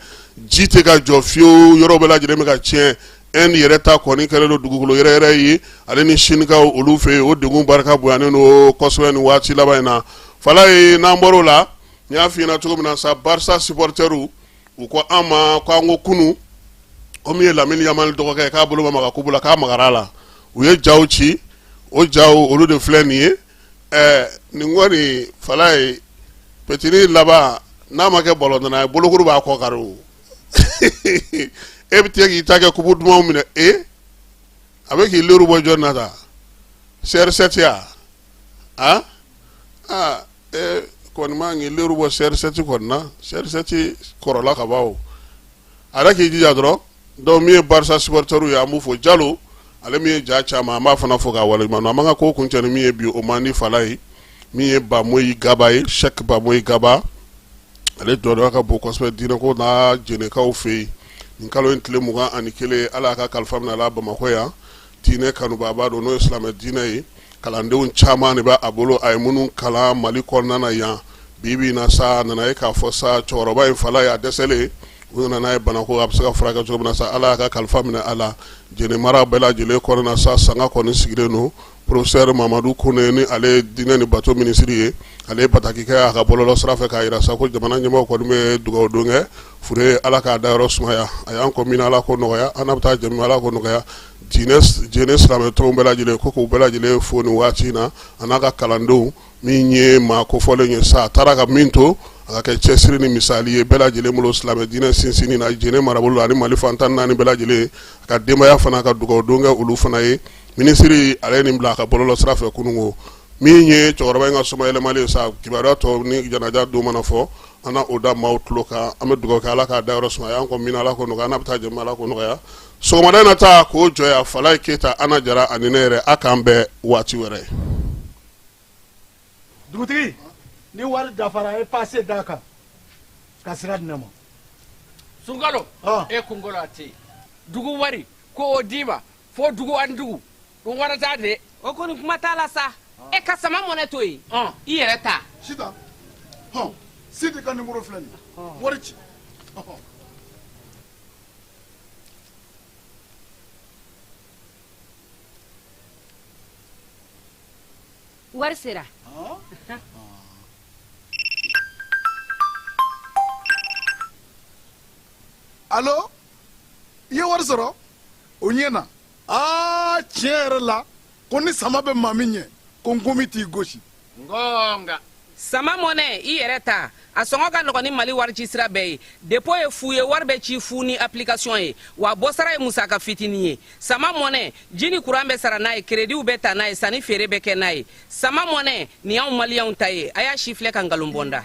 ji tɛ ka jɔ fiyewu yɔrɔ bɛɛ lajɛlen bɛ ka tiɲɛ Inde yɛrɛ ta kɔni kɛlen don dugukolo yɛrɛ ye ale ni Sinikaw olu fɛ yen o degun barika bonyanen don kosɛbɛ ni waati laban in na fala ye n'an bɔr'o la n y'a f'i ɲɛna cogo min na sa Barça supporters u ko an ma ko an ko kunu o min ye Lamine Yamal dɔgɔkɛ k'a bolo ma maga ko bolo k'a magar'a la u ye jaw ci o jaw olu de filɛ nin ye nin kɔni fala ye petini laban n'a ma kɛ bɔlɔntana ye bolokuru b'a kɔ kari o e bɛ tigɛ k'i ta kɛ kubu dumanw minɛ a bɛ k'i leuru bɔ jɔn na ta CR7 ya kɔni ma k'i leuru bɔ CR7 kɔni na CR7 kɔrɔla ka ban o a yɛrɛ k'i jija dɔrɔn donc min ye Barça supporters ye an b'u fɔ Jalo ale min ye ja caman an b'a fana fɔ k'a waleɲuman dɔn an man ka ko kun cɛ ni min ye bi o man di fala ye min ye Bamoyi Gaba ye Cheikh Bamoyi Gaba ale jɔyɔrɔ ka bon kosɛbɛ diinɛko n'a jɛnɛkaw fɛ yen nin kalo in tile 21 ala ka kalifa minɛ a la Bamakɔ yan diinɛ kanubaa b'a dɔn n'o ye silamɛ diinɛ ye kalandenw caman de b'a bolo a ye minnu kalan Mali kɔnɔna na yan bi na sa a nana ye k'a fɔ sa cɛkɔrɔba in fala ye a dɛsɛlen u nana n'a ye bana ko a bɛ se ka furakɛ cogo min na sa ala ka kalifa minɛ a la jɛnɛ mara bɛɛ lajɛlen kɔnɔna na sa sanga kɔni sigilen don professeur Mamadou Kone ni ale diinɛ ni bato minisiri ye ale ye bataki kɛ a ka bɔlɔlɔ sira fɛ k'a yira sa ko jamana ɲɛmɔgɔ kɔni bɛ dugawu don kɛ fure ala k'a dayɔrɔ sumaya a y'an kɔ min ala ko nɔgɔya an bɛ taa jɛmi ala ko nɔgɔya diinɛ silamɛ tɔnw bɛɛ lajɛlen ko k'u bɛɛ lajɛlen fo nin waati in na a n'a ka kalandenw min ye maa kofɔlen ye sa a taara ka min to a ka kɛ cɛsiri ni misali ye bɛɛ lajɛlen bolo silamɛ diinɛ sinsinni na diinɛ marabolo ani Mali fantan naani bɛɛ lajɛlen a ka denbaya fana ka dugawu don kɛ olu fana ye minisiri ale ye nin bila a ka bɔlɔlɔ sira fɛ kununko min ye cɛkɔrɔba in ka soma yɛlɛmali ye sa kibaruya tɔ ni janaja don mana fɔ an na o da maaw tulo kan an bɛ dugawu kɛ ala k'a dayɔrɔ sumaya an kɔ min ala ko nɔgɔya an n'a bɛ taa jɛmi ala ko nɔgɔya sɔgɔmada in na taa k'o jɔya Falaye Keyita Ana Jara ani ne yɛrɛ a k'an bɛn waati wɛrɛ. Dugutigi ni wari dafara e passe d'a kan ka sira di ne ma. Sunkalo e kunkolo a tɛ yen dugu wari ko o d'i ma fo dugu ani dugu o wari t'a de. O kɔni kuma t'a la sa e ka sama mɔnɛ to yen i yɛrɛ ta. Sita Sidi ka numéro filɛ nin ye wari ci. Wari sera. Allo i ye wari sɔrɔ o ɲɛ na tiɲɛ yɛrɛ la ko ni sama bɛ maa min ɲɛ ko n komi t'i gosi. Ngonga sama mɔnɛ i yɛrɛ ta a sɔngɔ ka nɔgɔn ni Mali wari ci sira bɛɛ ye dépôt ye fu ye wari bɛ ci fu ni application ye wa bɔ sara ye musaka fitinin ye sama mɔnɛ ji ni courant bɛ sara n'a ye crédit bɛ ta n'a ye sanni feere bɛ kɛ n'a ye sama mɔnɛ nin y'anw maliyɛnw ta ye a y'a si filɛ ka nkalon bɔ n da.